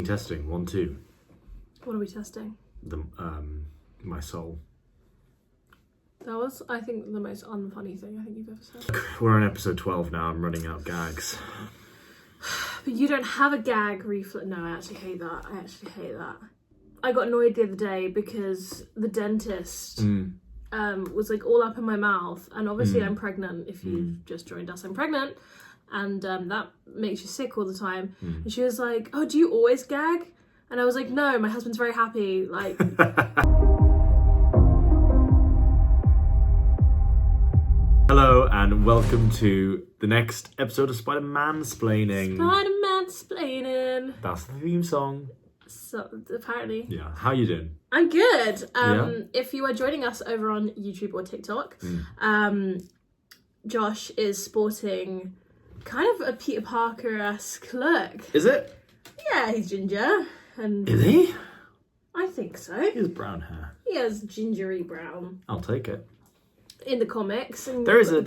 Testing 1, 2. What are we testing? My soul. That was, I think, the most unfunny thing I think you've ever said. We're on episode 12 now. I'm running out of gags. But you don't have a gag reflex. No, I actually hate that. I got annoyed the other day because the dentist was like all up in my mouth, and obviously I'm pregnant. If you've just joined us, I'm pregnant, and that makes you sick all the time. And she was like, "Oh, do you always gag?" And I was like, "No, my husband's very happy." Like. Hello and welcome to the next episode of Spider-Man-splaining. Spider-Man-splaining. That's the theme song. So apparently. Yeah. How you doing? I'm good. If you are joining us over on YouTube or TikTok, Josh is sporting kind of a Peter Parker-esque look. Is it? Yeah, he's ginger. And is he? I think so. He has brown hair. He has gingery brown. I'll take it. In the comics, and there is a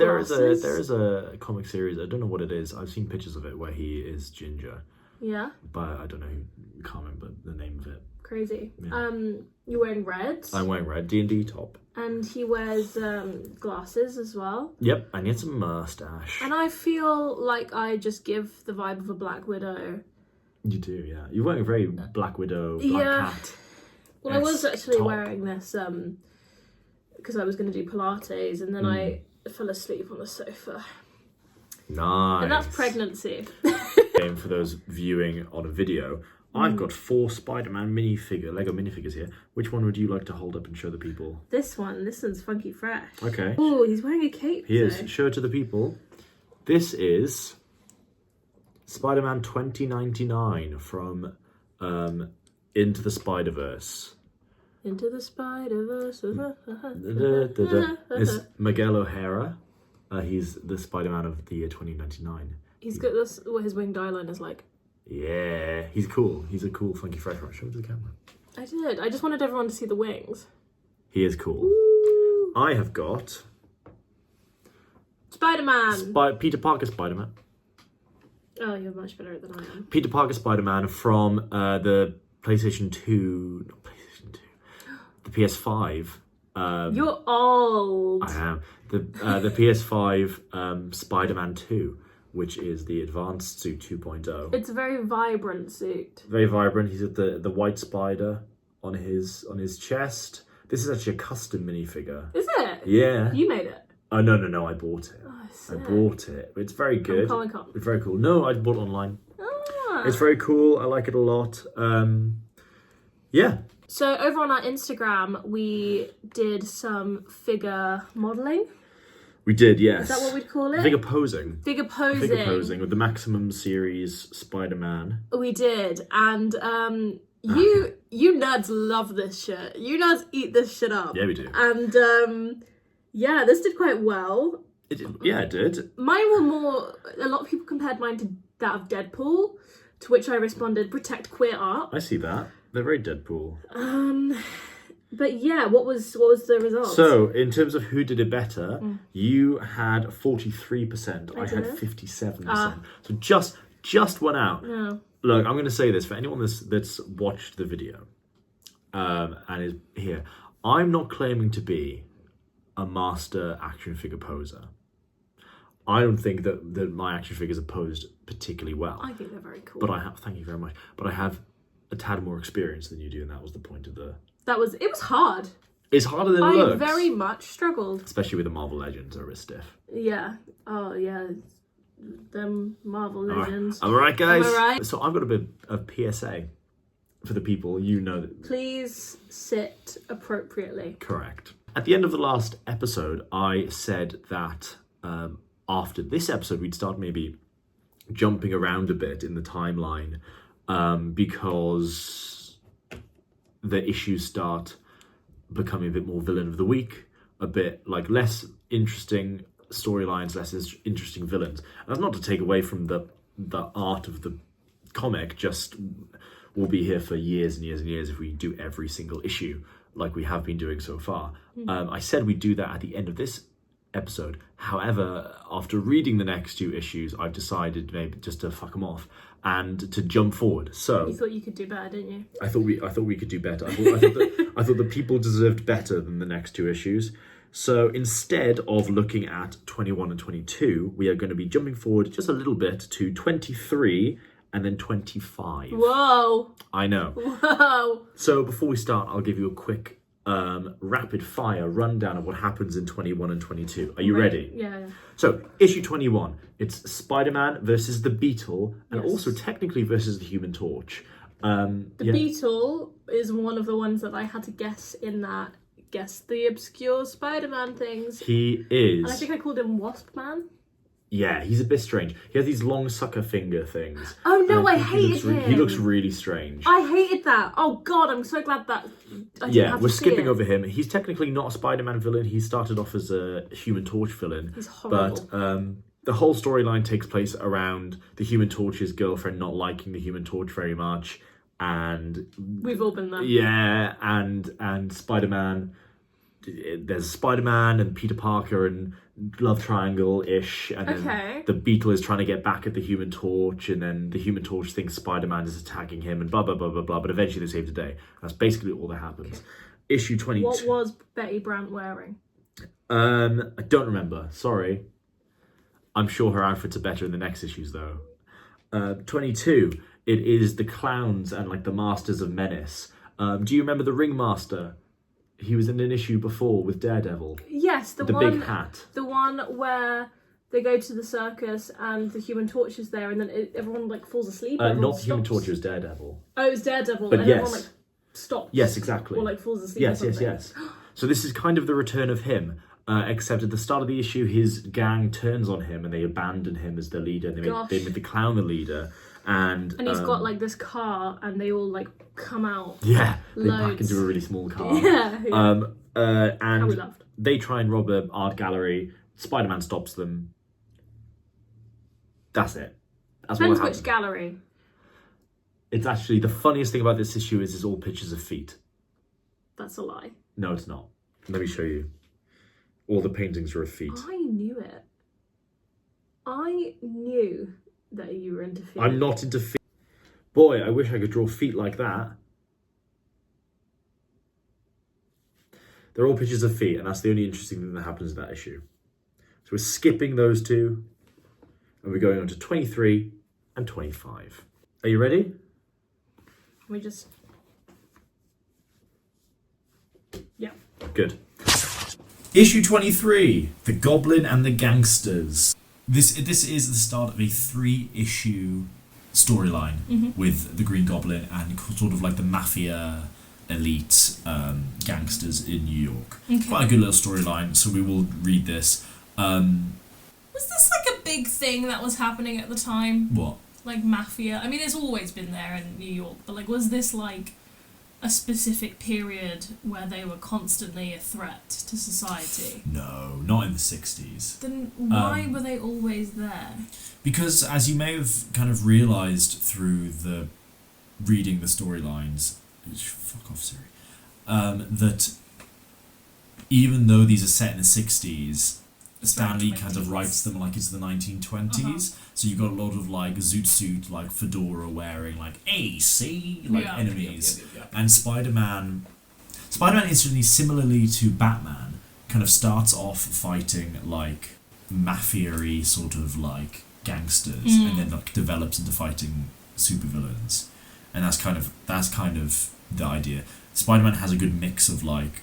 comic series. I don't know what it is. I've seen pictures of it where he is ginger. Yeah. But I don't know. Can't remember the name of it. Crazy. Yeah. You're wearing red. I'm wearing red D&D top. And he wears glasses as well. Yep, and he has a mustache. And I feel like I just give the vibe of a Black Widow. You do, yeah. You're wearing a very Black Widow, Black Cat. Well, I was actually wearing this because I was going to do Pilates, and then I fell asleep on the sofa. Nice. And that's pregnancy. For those viewing on a video, I've got 4 Spider-Man Lego minifigures here. Which one would you like to hold up and show the people? This one's funky fresh. Okay. Oh, he's wearing a cape. He is. Show it to the people. This is Spider-Man 2099 from Into the Spider-Verse. Into the Spider-Verse. It's Miguel O'Hara. He's the Spider-Man of the year 2099. He's got this, what his winged eyeliner is like. Yeah, he's cool. He's a cool, funky, fresh one. Show it to the camera. I did. I just wanted everyone to see the wings. He is cool. Ooh. I have got Spider-Man. Peter Parker Spider-Man. Oh, you're much better than I am. Peter Parker Spider-Man from the PlayStation 2. Not PlayStation 2. The PS5. You're old. I am. The PS5 Spider-Man 2, which is the advanced suit 2.0. It's a very vibrant suit. Very vibrant. He's got the white spider on his chest. This is actually a custom minifigure. Is it? Yeah. You made it? Oh, no, I bought it. Oh, sick. I bought it. It's very good. Comic-Con. It's very cool. No, I bought it online. Ah. It's very cool. I like it a lot. Yeah. So over on our Instagram, we did some figure modelling. We did, yes. Is that what we'd call it? Figure posing. Figure posing. Figure posing with the Maximum Series Spider-Man. We did. And you nerds love this shit. You nerds eat this shit up. Yeah, we do. And yeah, this did quite well. It did. Yeah, it did. Mine were more... A lot of people compared mine to that of Deadpool, to which I responded, protect queer art. I see that. They're very Deadpool. But yeah, what was the result? So, in terms of who did it better, you had 43%. I had 57%. So just went out. Yeah. Look, I'm going to say this for anyone that's watched the video and is here. I'm not claiming to be a master action figure poser. I don't think that my action figures are posed particularly well. I think they're very cool. But thank you very much. But I have a tad more experience than you do, and that was the point of the... It was hard. It's harder than it looks. I very much struggled. Especially with the Marvel Legends are a stiff. Yeah. Oh, yeah. Them Marvel Legends. All right, guys. Am I right? So I've got a bit of PSA for the people. You know that... Please sit appropriately. Correct. At the end of the last episode, I said that after this episode, we'd start maybe jumping around a bit in the timeline because the issues start becoming a bit more villain of the week, a bit like less interesting storylines, less interesting villains. And that's not to take away from the art of the comic, just we'll be here for years and years and years if we do every single issue like we have been doing so far. I said we'd do that at the end of this episode. However, after reading the next 2 issues, I've decided maybe just to fuck them off and to jump forward. So you thought you could do better, didn't you? I thought we could do better. I thought the people deserved better than the next 2 issues. So instead of looking at 21 and 22, we are going to be jumping forward just a little bit to 23 and then 25. Whoa! I know. Whoa! So before we start, I'll give you a quick rapid fire rundown of what happens in 21 and 22. Are you ready? Yeah. So, issue 21, it's Spider-Man versus the Beetle, and Yes. also technically versus the Human Torch. The Beetle is one of the ones that I had to guess in that. Guess the obscure Spider-Man things. He is. And I think I called him Wasp Man. Yeah, he's a bit strange. He has these long sucker finger things. Oh no, I he hated him. He looks really strange. I hated that. Oh god, I'm so glad that I didn't have to we're see skipping it. over him. He's technically not a Spider-Man villain. He started off as a Human Torch villain. He's horrible. But the whole storyline takes place around the Human Torch's girlfriend not liking the Human Torch very much, and we've all been there. yeah, and Spider-Man. There's Spider-Man and Peter Parker and love triangle-ish, and then the Beetle is trying to get back at the Human Torch, and then the Human Torch thinks Spider-Man is attacking him, and blah blah blah blah blah. But eventually they save the day. That's basically all that happens. Issue 22. What was Betty Brant wearing? I don't remember. Sorry. I'm sure her outfits are better in the next issues though. 22. It is the clowns and like the Masters of Menace. Do you remember the Ringmaster? He was in an issue before with Daredevil. Yes, the one, big hat. The one where they go to the circus and the Human Torch is there, and then everyone like falls asleep. Not the Human Torch, it was Daredevil. Oh, it was Daredevil, but and yes. everyone like stops. Yes, exactly. Or like falls asleep. Yes. So this is kind of the return of him. Except at the start of the issue, his gang turns on him and they abandon him as the leader. And they made the clown the leader. And he's got like this car, and they all like come out. Yeah, they pack into a really small car. Yeah. And they try and rob an art gallery. Spider-Man stops them. That's it. That's Depends what which gallery. It's actually the funniest thing about this issue is it's all pictures of feet. That's a lie. No, it's not. Let me show you. All the paintings are of feet. I knew it. I knew that you were into feet. I'm not into feet. Boy, I wish I could draw feet like that. They're all pictures of feet, and that's the only interesting thing that happens in that issue. So we're skipping those 2, and we're going on to 23 and 25. Are you ready? We just... Yeah. Good. Issue 23, The Goblin and the Gangsters. This is the start of a 3-issue storyline with the Green Goblin and sort of like the mafia elite gangsters in New York. Okay. Quite a good little storyline, so we will read this. Was this like a big thing that was happening at the time? What? Like mafia? I mean, it's always been there in New York, but like, was this like a specific period where they were constantly a threat to society? No, not in the 60s. Then why were they always there? Because, as you may have kind of realised through the reading the storylines, fuck off Siri, that even though these are set in the 60s, Stanley kind of writes them like it's the 1920s. So you've got a lot of like zoot suit, like fedora wearing, like AC, like enemies. Yeah. And Spider-Man instantly, similarly to Batman, kind of starts off fighting like mafia-y sort of like gangsters, and then like develops into fighting supervillains. And that's kind of the idea. Spider-Man has a good mix of like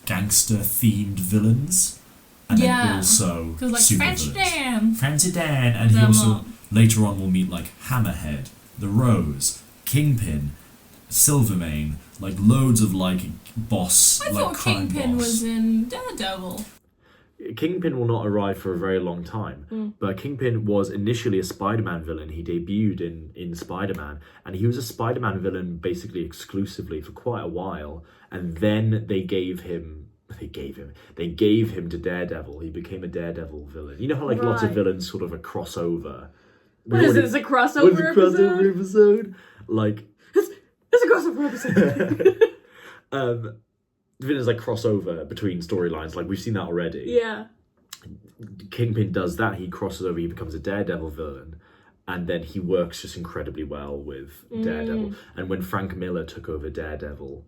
gangster-themed villains. And then also like Fancy Dan, and he also later on will meet like Hammerhead, the Rose, Kingpin, Silvermane, like loads of like boss, I like thought crime Kingpin boss. was in Daredevil. Kingpin will not arrive for a very long time, but Kingpin was initially a Spider-Man villain. He debuted in Spider-Man, and he was a Spider-Man villain basically exclusively for quite a while, and then they gave him to Daredevil. He became a Daredevil villain. You know how like lots of villains sort of a crossover. What is it? It's a crossover episode? Like it's a crossover episode. villains like cross over between storylines. Like we've seen that already. Yeah. Kingpin does that. He crosses over. He becomes a Daredevil villain, and then he works just incredibly well with Daredevil. And when Frank Miller took over Daredevil,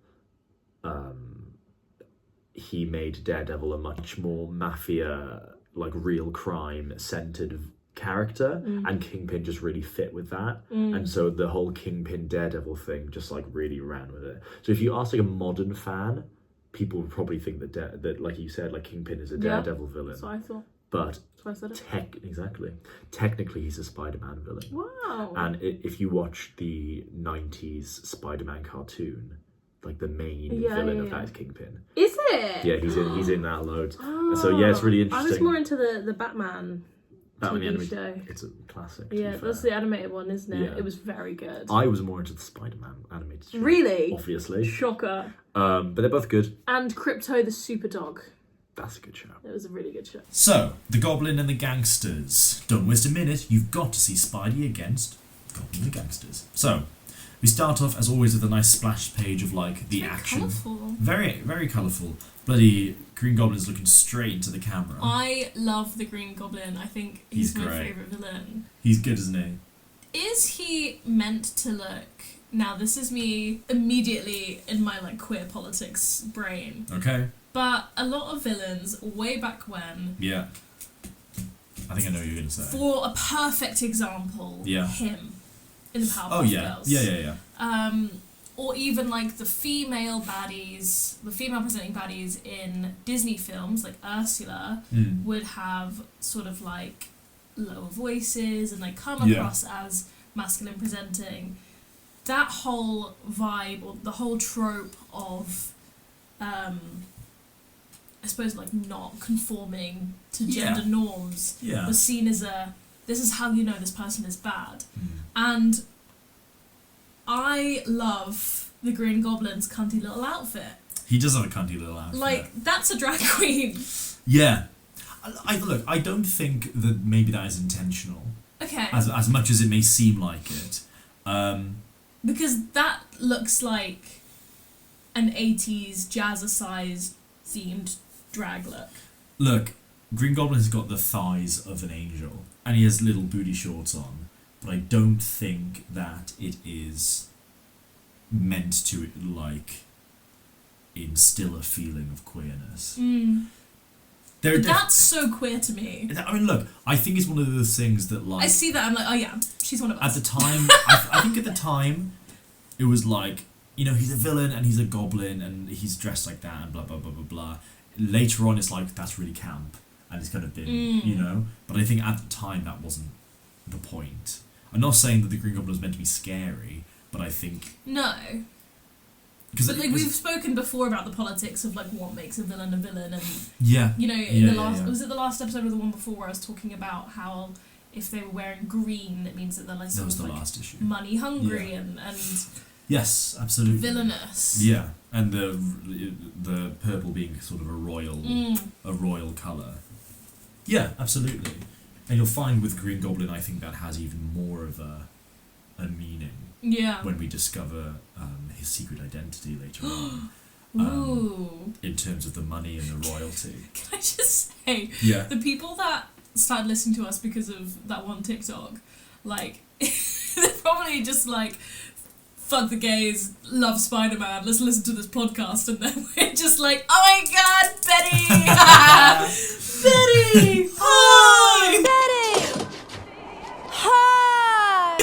he made Daredevil a much more mafia, like real crime centered character, and Kingpin just really fit with that. And so the whole Kingpin Daredevil thing just like really ran with it. So if you ask like a modern fan, people would probably think that that like you said, like Kingpin is a Daredevil villain. That's what I thought. But That's why I said it. exactly, technically he's a Spider-Man villain. Wow. And if you watch the 90s Spider-Man cartoon, like the main villain of that is Kingpin. Is it? Yeah, he's in that loads. And so yeah, it's really interesting. I was more into the Batman TV show. It's a classic. Yeah, that's the animated one, isn't it? Yeah. It was very good. I was more into the Spider-Man animated show. Really? Obviously. Shocker. But they're both good. And Crypto the Super Dog. That's a good show. It was a really good show. So, the Goblin and the Gangsters. Don't waste a minute, you've got to see Spidey against Goblin and the Gangsters. So, we start off, as always, with a nice splash page of, like, the action. Colourful. Very, very colourful. Bloody Green Goblin's looking straight into the camera. I love the Green Goblin. I think he's my great. favourite villain. He's good, isn't he? Is he meant to look... Now, this is me immediately in my, like, queer politics brain. Okay. But a lot of villains, way back when... Yeah. I think I know what you're going to say. For a perfect example, him in the Powerpuff Girls. Yeah. Or even, like, the female baddies, the female presenting baddies in Disney films, like Ursula, would have sort of, like, lower voices and, like, come across as masculine presenting. That whole vibe, or the whole trope of... I suppose, like, not conforming to gender norms was seen as this is how you know this person is bad. And I love the Green Goblin's cunty little outfit. He does have a cunty little outfit. Like, that's a drag queen. Yeah. Look, I don't think that maybe that is intentional. Okay. As much as it may seem like it. Because that looks like an 80s jazzercise themed drag look. Look, Green Goblin has got the thighs of an angel, and he has little booty shorts on, but I don't think that it is meant to, like, instill a feeling of queerness. But that's so queer to me. I mean, look, I think it's one of those things that, like... I see that, I'm like, oh yeah, she's one of us. At the time, I think at the time, it was like, you know, he's a villain and he's a goblin and he's dressed like that and blah, blah, blah, blah, blah. Later on, it's like, that's really camp. And it's kind of been, you know? But I think at the time, that wasn't the point. I'm not saying that the Green Goblin was meant to be scary, but I think... No. But, like, we've spoken before about the politics of, like, what makes a villain, and... You know, in the last... Was it the last episode or the one before where I was talking about how if they were wearing green, it means that they're, like, sort of, like, last issue. Money hungry and yes, absolutely. Villainous. Yeah, and the purple being sort of a royal colour. Yeah, absolutely. And you'll find with Green Goblin, I think that has even more of a meaning. Yeah. When we discover his secret identity later on. Ooh. In terms of the money and the royalty. Can I just say, the people that started listening to us because of that one TikTok, like, they're probably just like, fuck the gays, love Spider-Man, let's listen to this podcast, and then we're just like, oh my god, Betty! Betty! Hi! Betty! Hi!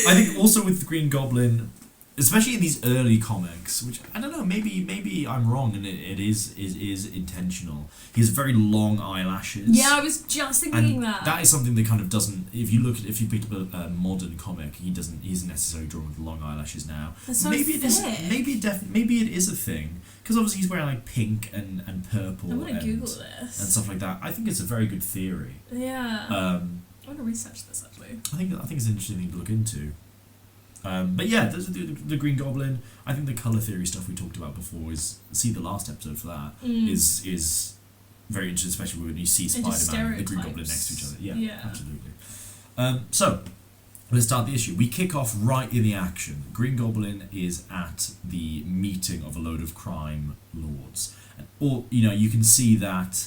I think also with the Green Goblin, especially in these early comics, which I don't know, maybe I'm wrong and it is intentional. He has very long eyelashes. Yeah, I was just thinking that. That is something that kind of doesn't. If you picked up a modern comic, he isn't necessarily drawn with long eyelashes now. That's so maybe thick. it is. Maybe it is a thing because obviously he's wearing like pink and purple. I'm gonna Google this and stuff like that. I think it's a very good theory. Yeah. I want to research this actually. I think it's an interesting thing to look into. But yeah, the Green Goblin. I think the colour theory stuff we talked about before see the last episode for that is very interesting, especially when you see Spider-Man and the Green Goblin next to each other. Yeah. Absolutely. So Let's start the issue. We kick off right in the action. Green Goblin is at the meeting of a load of crime lords. And all, you can see that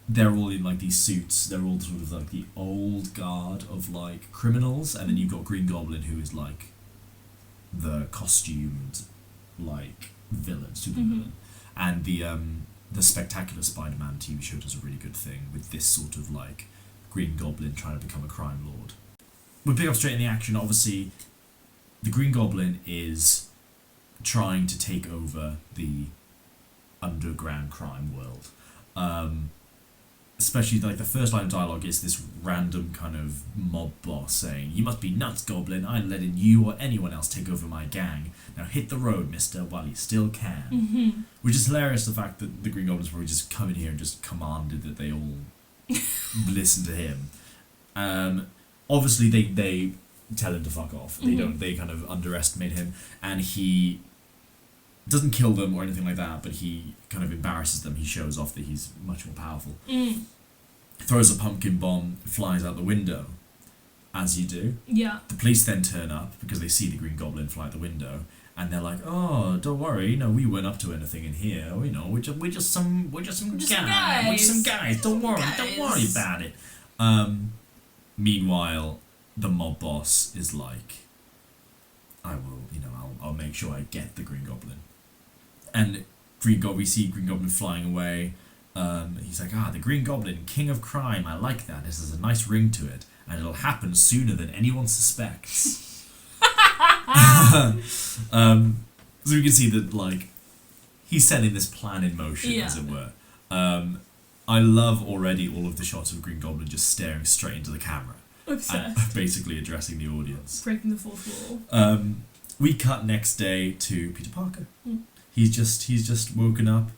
they're all in like these suits. They're all sort of like the old guard of like criminals, and then you've got Green Goblin, who is like the costumed like villain, super villain. And the Spectacular Spider-Man TV show does a really good thing with this sort of like Green Goblin trying to become a crime lord. We pick up straight in the action. Obviously, the Green Goblin is trying to take over the underground crime world. Especially, like, the first line of dialogue is this random kind of mob boss saying, "You must be nuts, Goblin. I'm letting you or anyone else take over my gang. Now hit the road, mister, while you still can." Which is hilarious, the fact that the Green Goblin's probably just come in here and just commanded that they all listen to him. Obviously, they tell him to fuck off. They kind of underestimate him, and he doesn't kill them or anything like that, but he kind of embarrasses them. He shows off that he's much more powerful. Throws a pumpkin bomb, flies out the window, as you do. Yeah. The police then turn up because they see the Green Goblin fly out the window, and they're like, "Oh, don't worry, we weren't up to anything in here. We're just some guys. Don't worry about it." Meanwhile, the mob boss is like, I'll make sure I get the Green Goblin. And we see Green Goblin flying away. He's like, the Green Goblin, king of crime. I like that. This has a nice ring to it, and it'll happen sooner than anyone suspects. So we can see that, like, he's setting this plan in motion, as it were. I love already all of the shots of Green Goblin just staring straight into the camera. Obsessed. And basically addressing the audience. Breaking the fourth wall. We cut next day to Peter Parker. He's just woken up.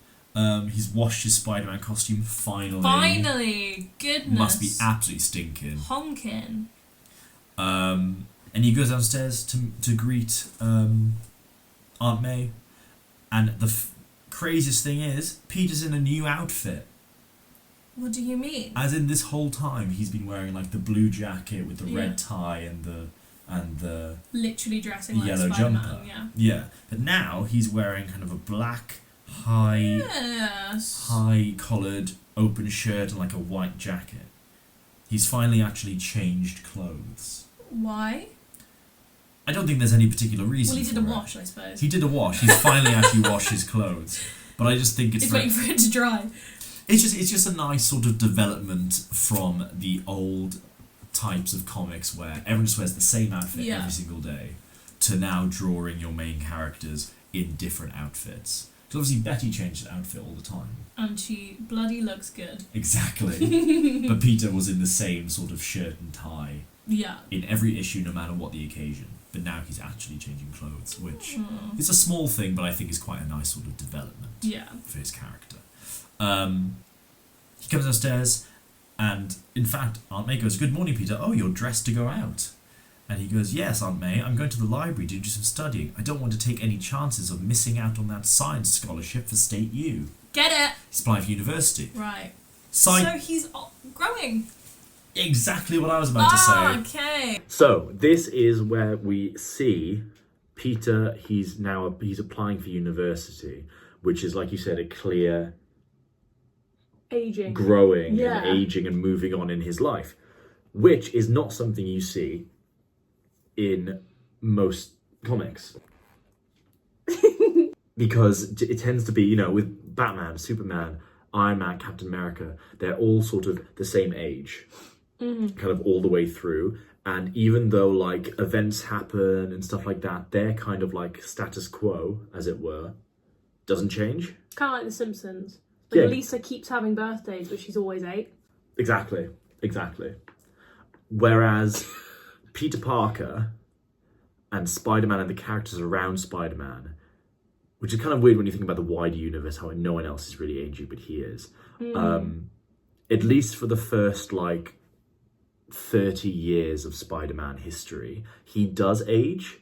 He's washed his Spider-Man costume finally. Goodness. Must be absolutely stinking. Honking. And he goes downstairs to greet Aunt May. And the craziest thing is, Peter's in a new outfit. What do you mean? As in, this whole time he's been wearing like the blue jacket with the red tie and the literally dressing like yellow Spider-Man, jumper. Yeah. But now he's wearing kind of a black high collared open shirt and like a white jacket. He's finally actually changed clothes. Why? I don't think there's any particular reason. Well, he did a wash, I suppose. He did a wash. He's finally actually washed his clothes. But I just think it's waiting for it to dry. It's just a nice sort of development from the old types of comics where everyone just wears the same outfit every single day, to now drawing your main characters in different outfits. So obviously Betty changed her outfit all the time. And she bloody looks good. Exactly. But Peter was in the same sort of shirt and tie. Yeah. In every issue, no matter what the occasion. But now he's actually changing clothes, which is a small thing, but I think is quite a nice sort of development for his character. He comes downstairs, and in fact, Aunt May goes, "Good morning, Peter. Oh, you're dressed to go out." And he goes, "Yes, Aunt May, I'm going to the library to do some studying. I don't want to take any chances of missing out on that science scholarship for State U." Get it? He's applying for university. Right. So he's growing. Exactly what I was about to say. Okay. So this is where we see Peter. He's applying for university, which is, like you said, a clear aging, growing, and aging and moving on in his life, which is not something you see in most comics. Because it tends to be, with Batman, Superman, Iron Man, Captain America, they're all sort of the same age, kind of all the way through. And even though like events happen and stuff like that, they're kind of like status quo, as it were, doesn't change. Kind of like The Simpsons. Like Lisa keeps having birthdays, but she's always 8. Exactly. Whereas Peter Parker and Spider-Man and the characters around Spider-Man, which is kind of weird when you think about the wider universe, how no one else is really aging, but he is. At least for the first, 30 years of Spider-Man history, he does age.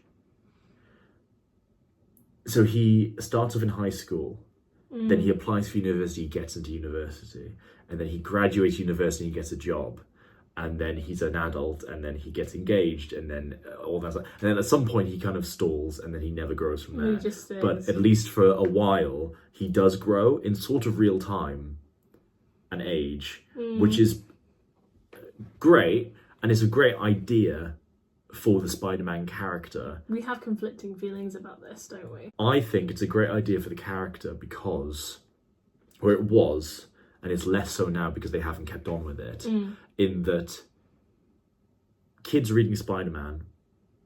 So he starts off in high school, then he applies for university, he gets into university, and then he graduates university and he gets a job. and then he's an adult, and then he gets engaged, and then all that stuff. And then at some point he kind of stalls, and then he never grows from there. He just stays. But at least for a while, he does grow in sort of real time and age, which is great, and it's a great idea for the Spider-Man character. We have conflicting feelings about this, don't we? I think it's a great idea for the character because, or it was, and it's less so now because they haven't kept on with it, in that kids reading Spider-Man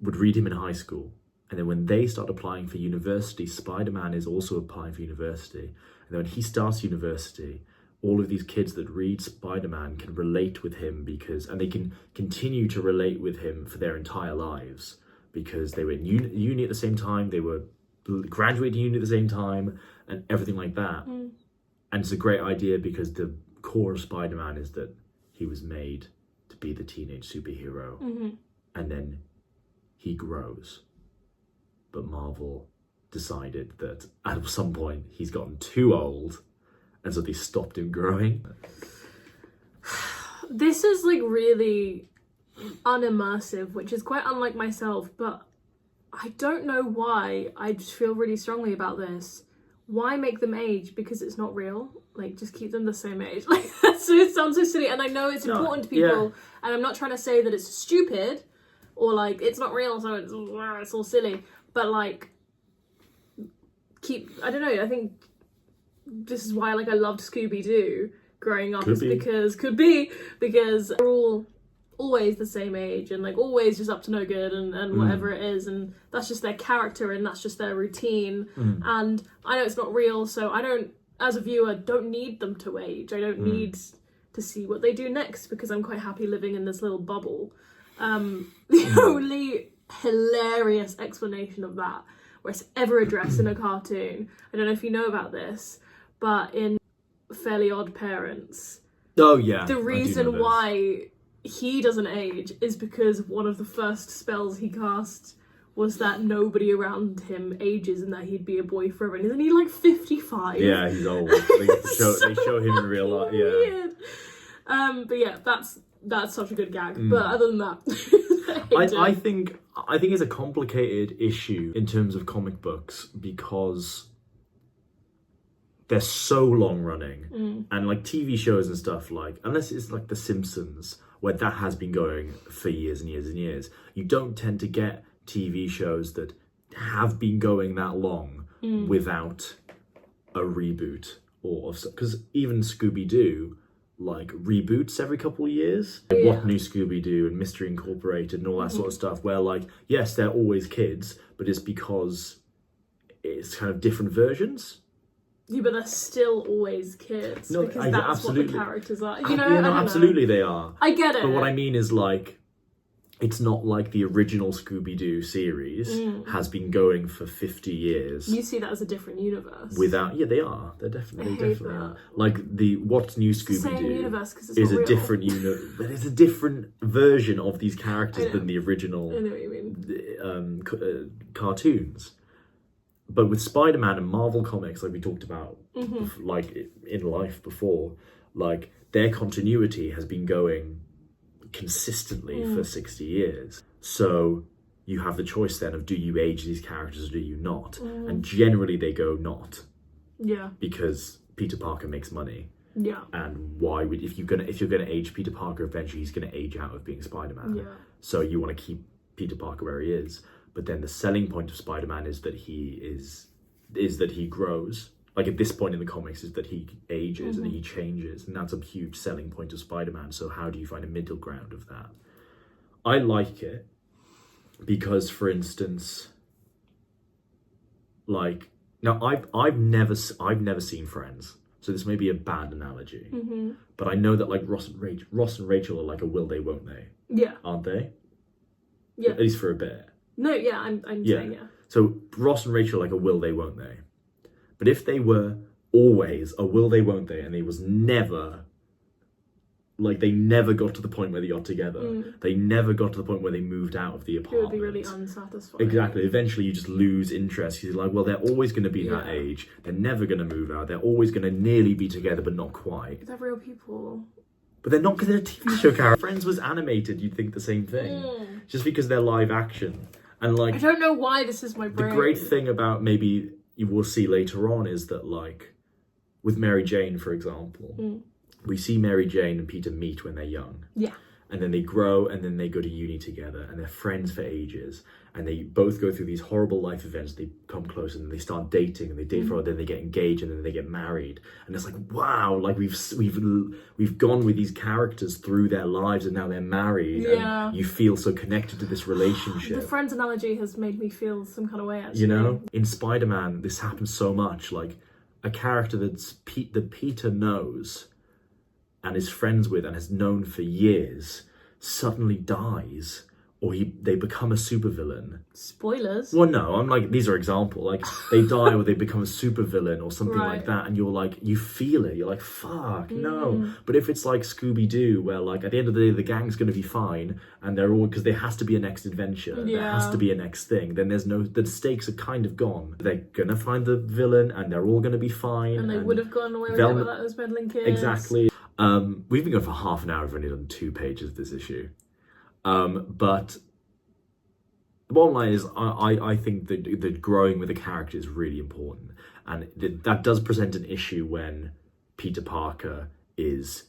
would read him in high school, and then when they start applying for university, Spider-Man is also applying for university, and then when he starts university, all of these kids that read Spider-Man can relate with him and they can continue to relate with him for their entire lives because they were in uni at the same time, they were graduating uni at the same time, and everything like that. And it's a great idea because the core of Spider-Man is that he was made to be the teenage superhero, and then he grows. But Marvel decided that at some point he's gotten too old, and so they stopped him growing. This is like really unimmersive, which is quite unlike myself, but I don't know why. I just feel really strongly about this. Why make them age? Because it's not real. Like, just keep them the same age. Like, it sounds so silly, and I know it's important to people, and I'm not trying to say that it's stupid or like it's not real, so it's all silly. But like, I don't know. I think this is why like I loved Scooby-Doo growing up, because they're all always the same age and like always just up to no good and whatever it is, and that's just their character and that's just their routine. And I know it's not real, so I don't, as a viewer, don't need them to age. I don't need to see what they do next because I'm quite happy living in this little bubble. The only hilarious explanation of that, where it's ever addressed in a cartoon, I don't know if you know about this, but in Fairly Odd Parents, the reason why he doesn't age is because one of the first spells he cast was that nobody around him ages and that he'd be a boy forever. And isn't he like 55? Yeah, he's old. They show him in real life. Yeah. Weird. But yeah, that's such a good gag. But other than that, I think it's a complicated issue in terms of comic books because they're so long running, and like TV shows and stuff, like unless it's like The Simpsons, where that has been going for years and years and years, you don't tend to get TV shows that have been going that long without a reboot or because even Scooby-Doo like reboots every couple of years. What New Scooby-Doo and Mystery Incorporated and all that sort of stuff, where like yes, they're always kids, but it's because it's kind of different versions. Yeah, but they're still always kids because that's absolutely what the characters are. Absolutely they are. I get it. But what I mean is like, it's not like the original Scooby-Doo series has been going for 50 years. You see that as a different universe. They are. They're definitely are. Like What's New Scooby-Doo is a different but it's a different version of these characters than the original I know what you mean. Cartoons. But with Spider-Man and Marvel Comics, like we talked about, like in life before, like their continuity has been going consistently for 60 years. So you have the choice then of do you age these characters or do you not? And generally they go not. Yeah. Because Peter Parker makes money. Yeah. And why would if you're gonna age Peter Parker, eventually he's gonna age out of being Spider-Man. Yeah. So you want to keep Peter Parker where he is. But then the selling point of Spider-Man is that he grows. Like at this point in the comics is that he ages and he changes, and that's a huge selling point of Spider-Man. So how do you find a middle ground of that? I like it because, for instance, like now I've never seen Friends, so this may be a bad analogy, but I know that like Ross and Rachel are like a will they won't they? Yeah, aren't they? Yeah, at least for a bit. No, yeah, I'm saying yeah. So Ross and Rachel are like a will they, won't they? But if they were always a will they, won't they, and they was never, like they never got to the point where they got together. They never got to the point where they moved out of the apartment. It would be really unsatisfying. Exactly. Eventually you just lose interest. You're like, well, they're always going to be that age. They're never going to move out. They're always going to nearly be together, but not quite. They're real people. But they're not because they're a TV show character. Friends was animated, you'd think the same thing. Just because they're live action. And like, I don't know why this is my brain. the great thing about, maybe you will see later on, is that like, with Mary Jane, for example, we see Mary Jane and Peter meet when they're young. Yeah. And then they grow, and then they go to uni together, and they're friends for ages. And they both go through these horrible life events. They come close, and then they start dating, and they date for a while, then they get engaged, and then they get married. And it's like, wow, like we've gone with these characters through their lives, and now they're married. Yeah. And you feel so connected to this relationship. The Friends analogy has made me feel some kind of way, actually. You know, in Spider-Man, this happens so much. Like, a character that Peter knows and is friends with and has known for years suddenly dies, or they become a supervillain. Spoilers. Well, no, I'm like, these are examples. Like, they die or they become a supervillain or something like that, and you're like, you feel it. You're like, fuck, no. But if it's like Scooby-Doo, where like at the end of the day the gang's going to be fine, and they're all, because there has to be a next adventure, there has to be a next thing, then there's no, the stakes are kind of gone. They're going to find the villain, and they're all going to be fine. And they would have gone away with it without those meddling kids. Exactly. We've been going for half an hour. We've only done 2 pages of this issue. But the bottom line is, I think that growing with a character is really important. And that does present an issue when Peter Parker is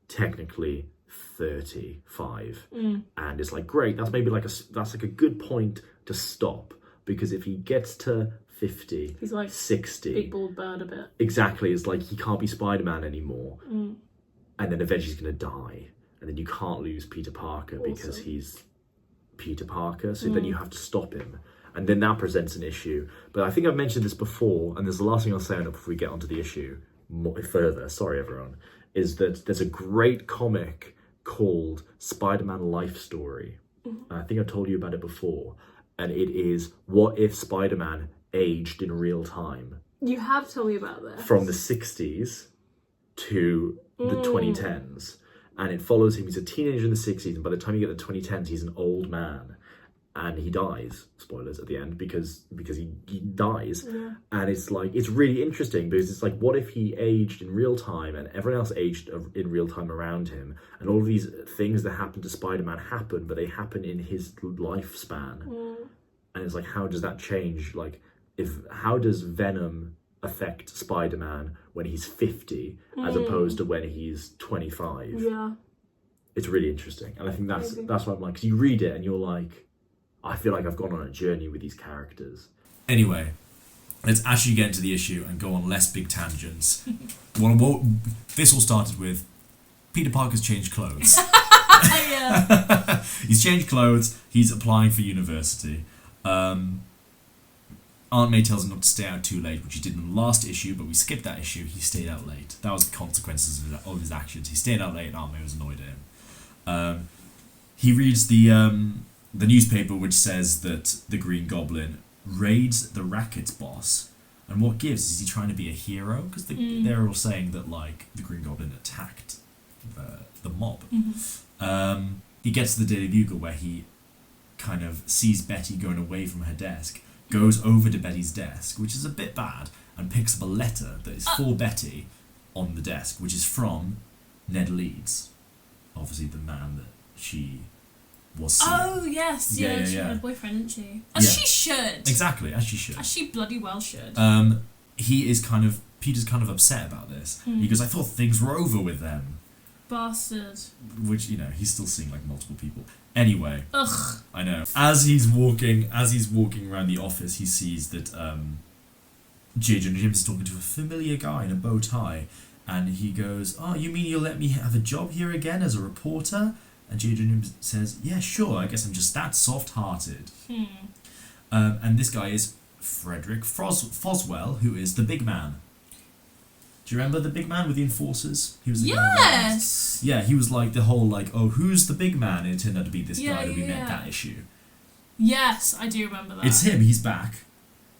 technically 35. And it's like, great, that's maybe like that's like a good point to stop. Because if he gets to 50, he's like 60, big bald bird a bit. Exactly, it's like he can't be Spider-Man anymore. And then eventually he's going to die. And then you can't lose Peter Parker because he's Peter Parker. So then you have to stop him. And then that presents an issue. But I think I've mentioned this before, and there's the last thing I'll say on it before we get onto the issue further. Sorry, everyone. Is that there's a great comic called Spider-Man Life Story. And I think I've told you about it before. And it is, what if Spider-Man aged in real time? You have told me about this. From the 60s to the 2010s. And it follows him. He's a teenager in the 60s, and by the time you get the 2010s, he's an old man. And he dies, spoilers at the end, because he dies. And it's like, it's really interesting, because it's like, what if he aged in real time and everyone else aged in real time around him, and all of these things that happen to Spider-Man happen, but they happen in his lifespan. And it's like, how does that change? Like, how does Venom affect Spider-Man when he's 50 as opposed to when he's 25? Yeah. It's really interesting. And I think that's what I'm like, because you read it and you're like, I feel like I've gone on a journey with these characters. Anyway, let's actually get into the issue and go on less big tangents. This all started with Peter Parker's changed clothes. He's changed clothes. He's applying for university. Aunt May tells him not to stay out too late, which he did in the last issue, but we skipped that issue. He stayed out late. That was the consequences of his actions. He stayed out late and Aunt May was annoyed at him. He reads the newspaper, which says that the Green Goblin raids the rackets boss. And what gives? Is he trying to be a hero? Because they're all saying that like the Green Goblin attacked the mob. He gets to the Daily Bugle, where he kind of sees Betty going away from her desk, goes over to Betty's desk, which is a bit bad, and picks up a letter that is for Betty on the desk, which is from Ned Leeds, obviously the man that she was seeing. Oh, yes. She had a boyfriend, didn't she? As she should. Exactly, as she should. As she bloody well should. Peter's kind of upset about this. He goes, I thought things were over with them. Bastard. Which, he's still seeing like multiple people. Anyway. Ugh. I know. As he's walking around the office, he sees that J. Jonah Jameson is talking to a familiar guy in a bow tie. And he goes, oh, you mean you'll let me have a job here again as a reporter? And J. Jonah Jameson says, yeah, sure, I guess I'm just that soft-hearted. And this guy is Frederick Foswell, who is the big man. Do you remember the big man with the enforcers? He was the yes! Yeah, he was like the whole like, oh, who's the big man? And it turned out to be this guy that we met that issue. Yes, I do remember that. It's him, he's back.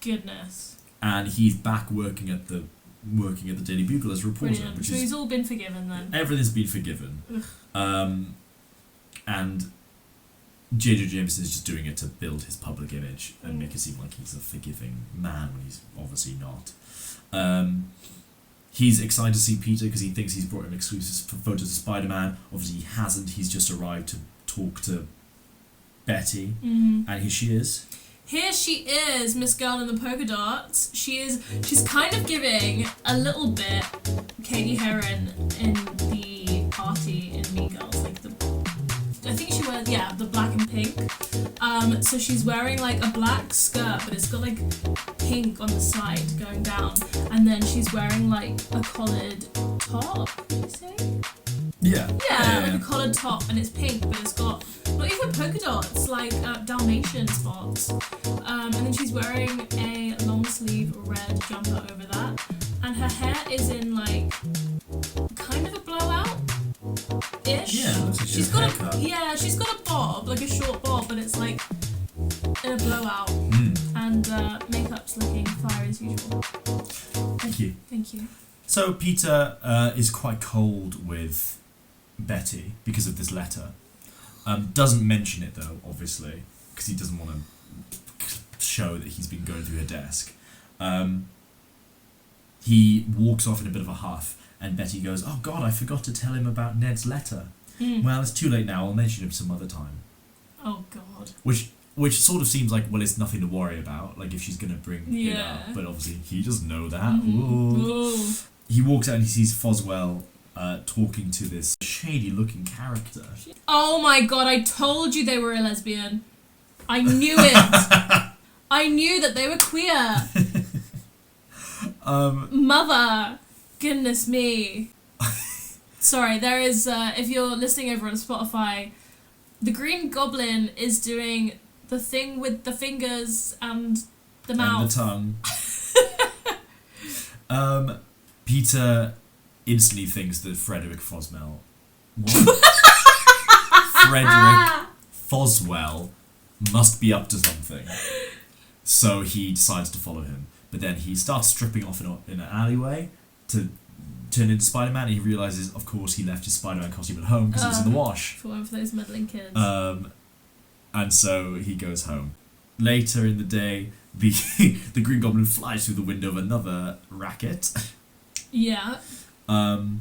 Goodness. And he's back working at the Daily Bugle as a reporter. Brilliant. So he's all been forgiven then. Everything's been forgiven. And J.J. Jameson is just doing it to build his public image and make it seem like he's a forgiving man when he's obviously not. He's excited to see Peter because he thinks he's brought him exclusive photos of Spider-Man. Obviously he hasn't. He's just arrived to talk to Betty. And here she is. Here she is, Miss Girl in the Polka Dots. She's kind of giving a little bit Katie Heron in the party in Mean Girls, like I think she wears, the black and pink. So she's wearing like a black skirt, but it's got like pink on the side going down, and then she's wearing like a collared top. Did you say? Yeah. Like a collared top, and it's pink, but it's got not even polka dots, like Dalmatian spots. And then she's wearing a long sleeve red jumper over that, and her hair is in like kind of a blowout. Ish. Yeah, looks like she's got haircut. she's got a bob, like a short bob, but it's like in a blowout. And makeup's looking fire as usual. Thank you. Thank you. So Peter is quite cold with Betty because of this letter. Doesn't mention it though, obviously, because he doesn't want to show that he's been going through her desk. He walks off in a bit of a huff, and Betty goes, "Oh God, I forgot to tell him about Ned's letter." Well, it's too late now. I'll mention him some other time. Oh God. Which sort of seems like, well, it's nothing to worry about. Like if she's gonna bring it up, but obviously he doesn't know that. Ooh. He walks out and he sees Foswell talking to this shady-looking character. Oh my God! I told you they were a lesbian. I knew it. I knew that they were queer. Mother, goodness me. Sorry, there is. If you're listening over on Spotify, the Green Goblin is doing the thing with the fingers and the mouth and the tongue. Peter instantly thinks that Frederick Foswell. What? Frederick Foswell must be up to something. So he decides to follow him. But then he starts stripping off in an alleyway to turn into Spider-Man, and he realises, of course, he left his Spider-Man costume at home because it was in the wash. For one of those meddling kids. And so he goes home. Later in the day, the Green Goblin flies through the window of another racket. Yeah. And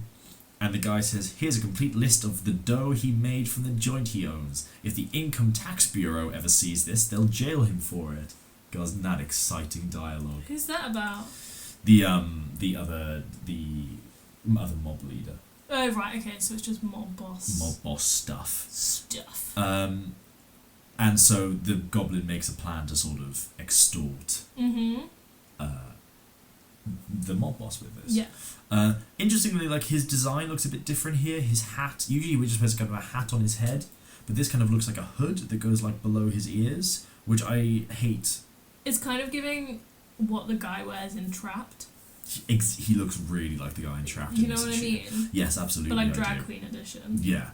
the guy says, "Here's a complete list of the dough he made from the joint he owns. If the Income Tax Bureau ever sees this, they'll jail him for it." God, isn't that exciting dialogue? Who's that about? The other mob leader. Oh right, okay, so it's just mob boss. Mob boss stuff. Stuff. And so the Goblin makes a plan to sort of extort the mob boss with this. Yeah. Interestingly, like his design looks a bit different here. His hat, usually we're just supposed to have a hat on his head, but this kind of looks like a hood that goes like below his ears, which I hate. It's kind of giving what the guy wears in Trapped. He looks really like the guy in Trapped. You know what I mean? Yes, absolutely. But like drag queen edition. Yeah.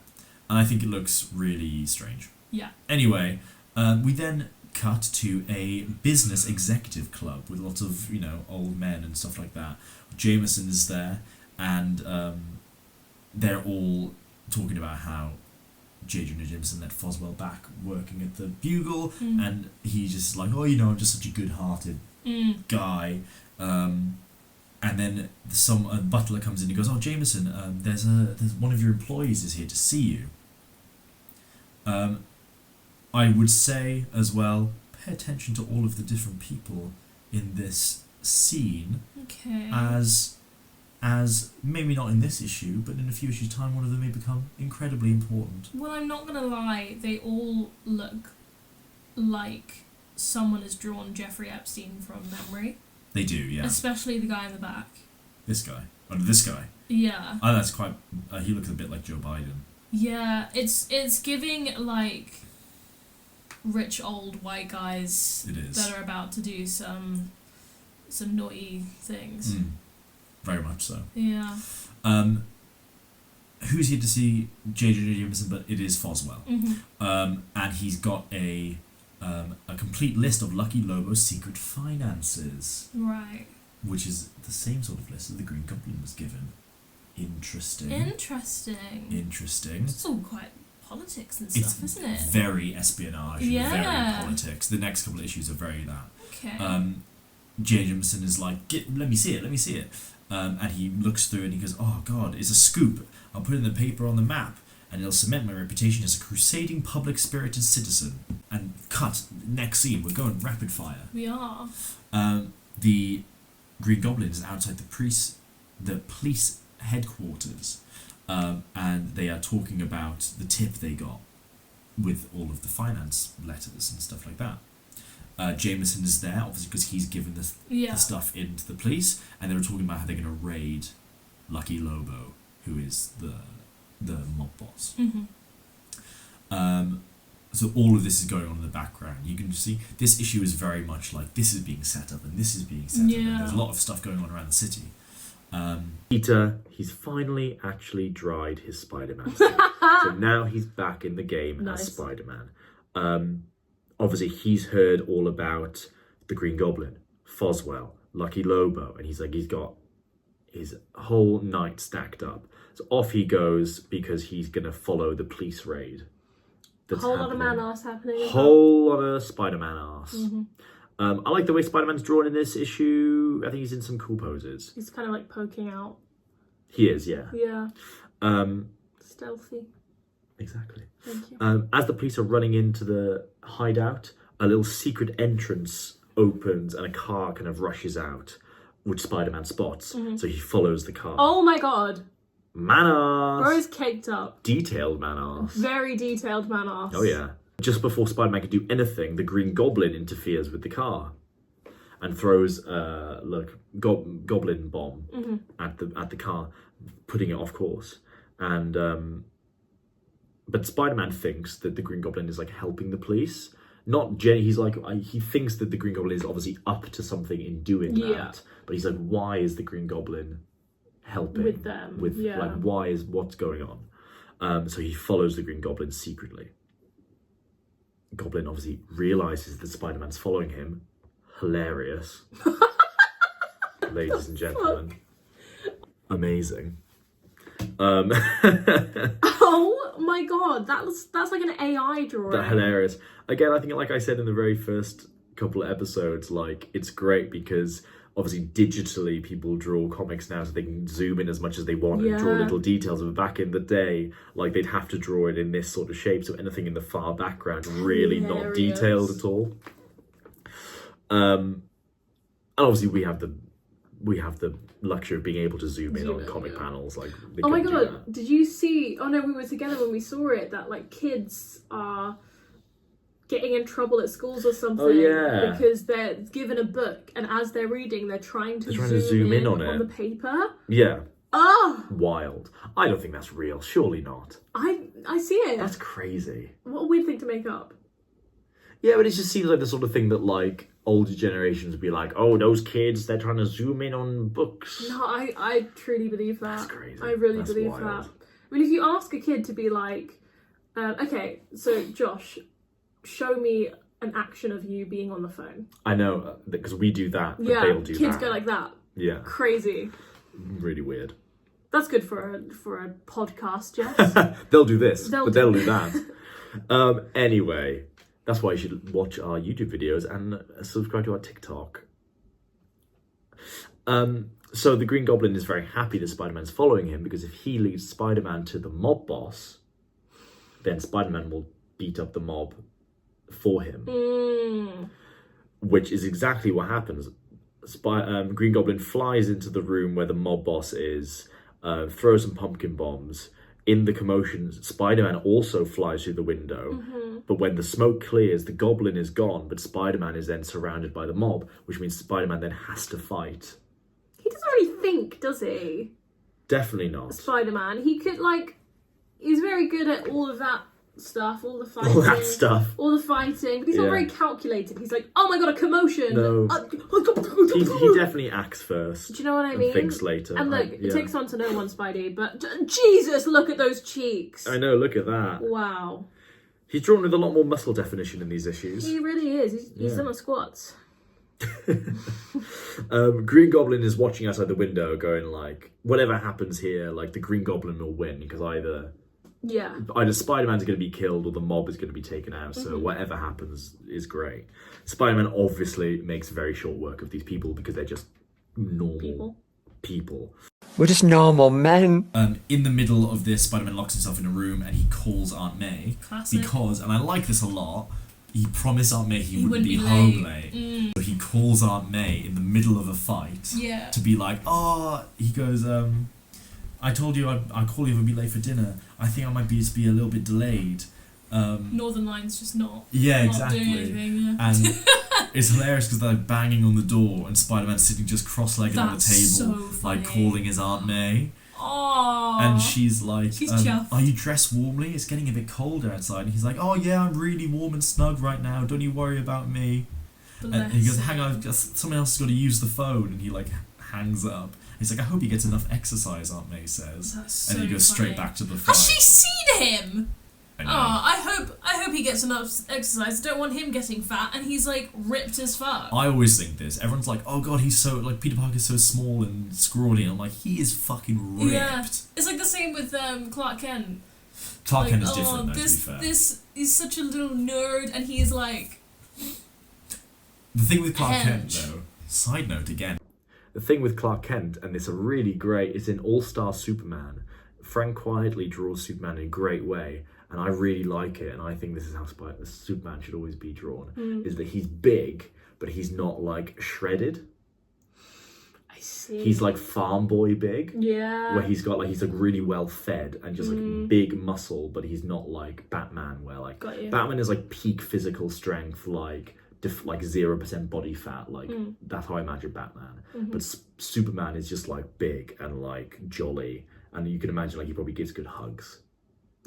And I think it looks really strange. Yeah. Anyway, we then cut to a business executive club with lots of, old men and stuff like that. Jameson is there, and they're all talking about how J. Jonah Jameson let Foswell back working at the Bugle, and he's just like, I'm just such a good-hearted guy. And then a butler comes in and goes, "Oh, Jameson, there's one of your employees is here to see you." I would say as well, pay attention to all of the different people in this scene. Okay. As maybe not in this issue, but in a few issues' time, one of them may become incredibly important. Well, I'm not gonna lie, they all look like someone has drawn Jeffrey Epstein from memory. They do, yeah. Especially the guy in the back. This guy. Oh, this guy. Yeah. Oh, that's quite... he looks a bit like Joe Biden. Yeah, it's giving, like, rich old white guys It is. that are about to do some naughty things. Very much so. Yeah. Who's here to see J. Jonah Jameson? But it is Foswell. Mm-hmm. And he's got a complete list of Lucky Lobo's secret finances. Right. Which is the same sort of list that the Green Goblin was given. Interesting. It's all quite politics and It's stuff, isn't it? very espionage, Yeah. very politics. The next couple of issues are very that. Okay. J. Jameson is like, let me see it. And he looks through and he goes, "Oh God, it's a scoop. I'll put it in the paper on the map, and it'll cement my reputation as a crusading, public-spirited citizen." And cut. Next scene, we're going rapid fire. We are. The Green Goblin is outside the police headquarters, and they are talking about the tip they got with all of the finance letters and stuff like that. Jameson is there, obviously, because he's given the stuff into the police, and they were talking about how they're going to raid Lucky Lobo, who is the mob boss. So all of this is going on in the background. You can see this issue is very much like this is being set up and this is being set up, and there's a lot of stuff going on around the city. Peter, he's finally actually dried his Spider-Man suit. So now he's back in the game as Spider-Man. Obviously, he's heard all about the Green Goblin, Foswell, Lucky Lobo, and he's got his whole night stacked up. So off he goes because he's going to follow the police raid. A whole lot of man-arse happening. Whole lot of Spider-Man arse. I like the way Spider-Man's drawn in this issue. I think he's in some cool poses. He's kind of like poking out. He is, yeah. Yeah. Stealthy. Exactly. Thank you. As the police are running into the hideout, a little secret entrance opens and a car kind of rushes out, which Spider-Man spots. So he follows the car. Oh my god. Man-arse. Bro's caked up. Detailed man-arse. Very detailed man-arse. Oh yeah. Just before Spider-Man can do anything, the Green Goblin interferes with the car and throws goblin bomb at the car, putting it off course. And but Spider-Man thinks that the Green Goblin is like helping the police. Not Jenny. He's like he thinks that the Green Goblin is obviously up to something in doing that. But he's like, why is the Green Goblin helping with them? Like what's going on? So he follows the Green Goblin secretly. Goblin obviously realizes that Spider-Man's following him. Hilarious. Ladies and gentlemen. Amazing. Oh my god, that's like an AI drawing. That hilarious. Again, I think like I said in the very first couple of episodes, like it's great because obviously digitally people draw comics now so they can zoom in as much as they want and draw little details. But back in the day, like they'd have to draw it in this sort of shape, so anything in the far background really not detailed at all. And obviously we have the luxury of being able to zoom in on comic panels. Like oh my god, did you see? Oh no, we were together when we saw it. That like kids are getting in trouble at schools or something because they're given a book and as they're reading they're trying to zoom in on the paper. Wild. I don't think that's real. Surely not. I see it. That's crazy. What a weird thing to make up. Yeah, but it just seems like the sort of thing that like older generations would be like, oh, those kids, they're trying to zoom in on books. No, I truly believe that. That's crazy. I really That's believe wild. that. I mean, if you ask a kid to be like, okay, so Josh, show me an action of you being on the phone. I know, because we do that, but they'll do kids that. go like that. Yeah. Crazy. Really weird. That's good for a podcast, Jess. They'll do this, but they'll do that. Anyway, that's why you should watch our YouTube videos and subscribe to our TikTok. So the Green Goblin is very happy that Spider-Man's following him because if he leads Spider-Man to the mob boss, then Spider-Man will beat up the mob for him. Which is exactly what happens. Green Goblin flies into the room where the mob boss is, throws some pumpkin bombs. In the commotion, Spider-Man also flies through the window. But when the smoke clears, the Goblin is gone, but Spider-Man is then surrounded by the mob, which means Spider-Man then has to fight. He doesn't really think, does he? Definitely not. Spider-Man. He could, he's very good at all of that stuff, all the fighting. All that stuff. All the fighting. But he's not very calculated. He's like, oh my god, a commotion. No. He definitely acts first. Do you know what I mean? And thinks later. And look, it takes one to know one, Spidey, but Jesus, look at those cheeks. I know, look at that. Wow. He's drawn with a lot more muscle definition in these issues. He really is. He's done the squats. Green Goblin is watching outside the window going like, whatever happens here, like the Green Goblin will win because either Spider-Man's going to be killed or the mob is going to be taken out, so whatever happens is great. Spider-Man obviously makes very short work of these people because they're just normal people. We're just normal men. In the middle of this, Spider-Man locks himself in a room and he calls Aunt May. Classic. Because, and I like this a lot, he promised Aunt May he wouldn't be late. home late. So he calls Aunt May in the middle of a fight Yeah. to be like, he goes, I told you I'd call you if I'd be late for dinner. I think I might be a little bit delayed. Northern Line's just not. Yeah, not exactly. Doing anything, yeah. And it's hilarious because they're like banging on the door and Spider-Man's sitting just cross-legged on the That's table, so like funny. calling his Aunt May. Aww. And she's like, She's chuffed. are you dressed warmly? It's getting a bit colder outside. And he's like, oh yeah, I'm really warm and snug right now. Don't you worry about me. And he goes, hang on, someone else has got to use the phone. And he like hangs up. He's like, I hope he gets enough exercise, Aunt May says. That's so And he goes funny. straight back to the fight. Has she seen him? I know. I hope he gets enough exercise. I don't want him getting fat, and he's like ripped as fuck. I always think this. Everyone's like, oh god, he's so, like, Peter Parker's so small and scrawny. And I'm like, he is fucking ripped. Yeah, it's like the same with Clark Kent. Clark Like, Kent is different, though, this, to be fair. This is such a little nerd, and he's like. The thing with Clark Kent, Hench. though, side note again, The thing with Clark Kent, and it's a really great, it's in All-Star Superman. Frank quietly draws Superman in a great way, and I really like it, and I think this is how Superman should always be drawn, is that he's big, but he's not, like, shredded. I see. He's, like, farm boy big. Yeah. Where he's like really well fed and just like big muscle, but he's not like Batman, where like Got you. Batman is like peak physical strength, like 0% body fat, like that's how I imagine Batman. But Superman is just like big and like jolly, and you can imagine like he probably gives good hugs.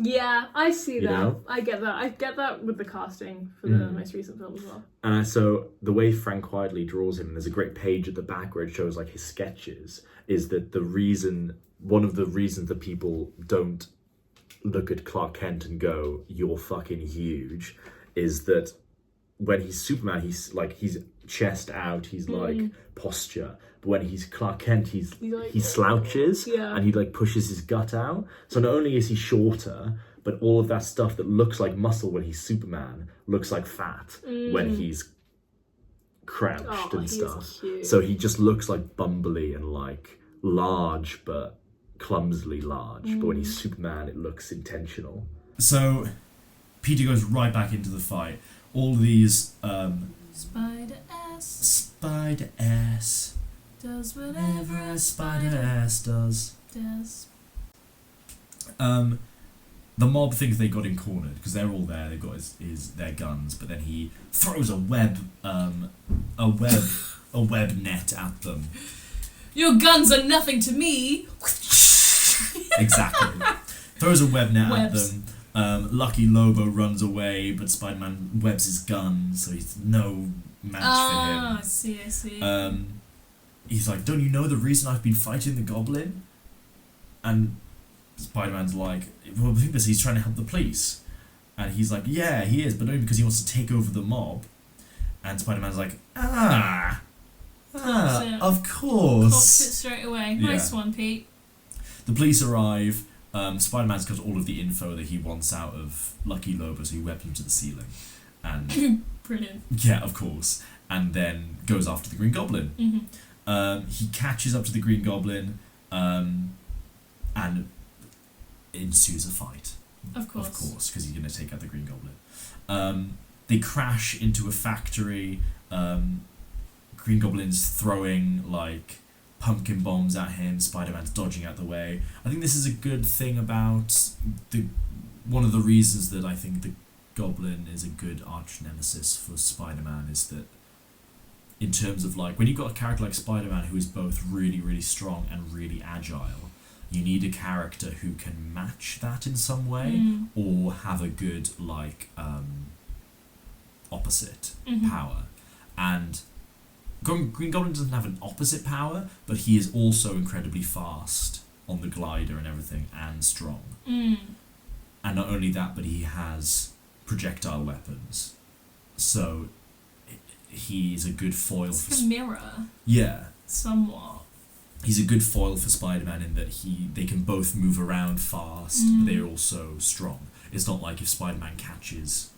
Yeah, I see You that. know? I get that. I get that with the casting for the most recent film as well. And so the way Frank quietly draws him, and there's a great page at the back where it shows like his sketches, is that one of the reasons that people don't look at Clark Kent and go, you're fucking huge, is that when he's Superman, he's chest out, he's like posture. But when he's Clark Kent, he slouches and he like pushes his gut out. So not only is he shorter, but all of that stuff that looks like muscle when he's Superman looks like fat when he's crouched and he is stuff. cute. So he just looks like bumbly and like large, but clumsily large. But when he's Superman, it looks intentional. so Peter goes right back into the fight. All these Spider-S Does whatever a Spider-S does. The mob think they got him cornered because they're all there. They've got their guns, but then he throws a web net at them. Your guns are nothing to me. Exactly. Throws a web net Webs. at them. Lucky Lobo runs away, but Spider-Man webs his gun, so he's no match for him. I see. He's like, don't you know the reason I've been fighting the Goblin? And Spider-Man's like, well, the thing is, he's trying to help the police. And he's like, yeah, he is, but only because he wants to take over the mob. And Spider-Man's like, Clocks it. of Clocks course. it straight away. Yeah. Nice one, Pete. The police arrive. Spider-Man's got all of the info that he wants out of Lucky Lobo, so he webs him to the ceiling. And Brilliant. yeah, of course. And then goes after the Green Goblin. He catches up to the Green Goblin, and ensues a fight. Of course. Of course, because he's going to take out the Green Goblin. They crash into a factory. Green Goblin's throwing like pumpkin bombs at him. Spider-Man's dodging out the way. I think this is a good thing about one of the reasons that I think the Goblin is a good arch nemesis for Spider-Man is that in terms of like when you've got a character like Spider-Man who is both really, really strong and really agile, you need a character who can match that in some way or have a good like opposite power. And Green Goblin doesn't have an opposite power, but he is also incredibly fast on the glider and everything and strong. And not only that, but he has projectile weapons. So he's a good foil It's for like a mirror, yeah. somewhat. He's a good foil for Spider-Man in that they can both move around fast, but they're also strong. It's not like if Spider-Man catches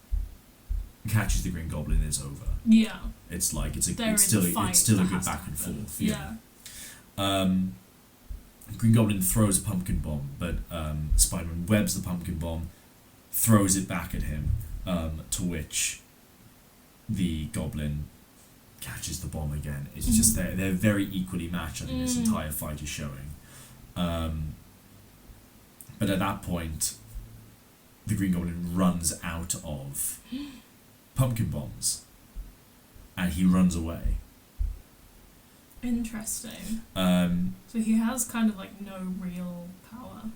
the Green Goblin, it's over. Yeah. It's like it's There still is a fight a that good has to back and happen. forth. Yeah. Green Goblin throws a pumpkin bomb, but Spider-Man webs the pumpkin bomb, throws it back at him, to which the Goblin catches the bomb again. It's just they're very equally matched. I think this entire fight is showing. But at that point, the Green Goblin runs out of pumpkin bombs, and he runs away. Interesting. So he has kind of like no real power.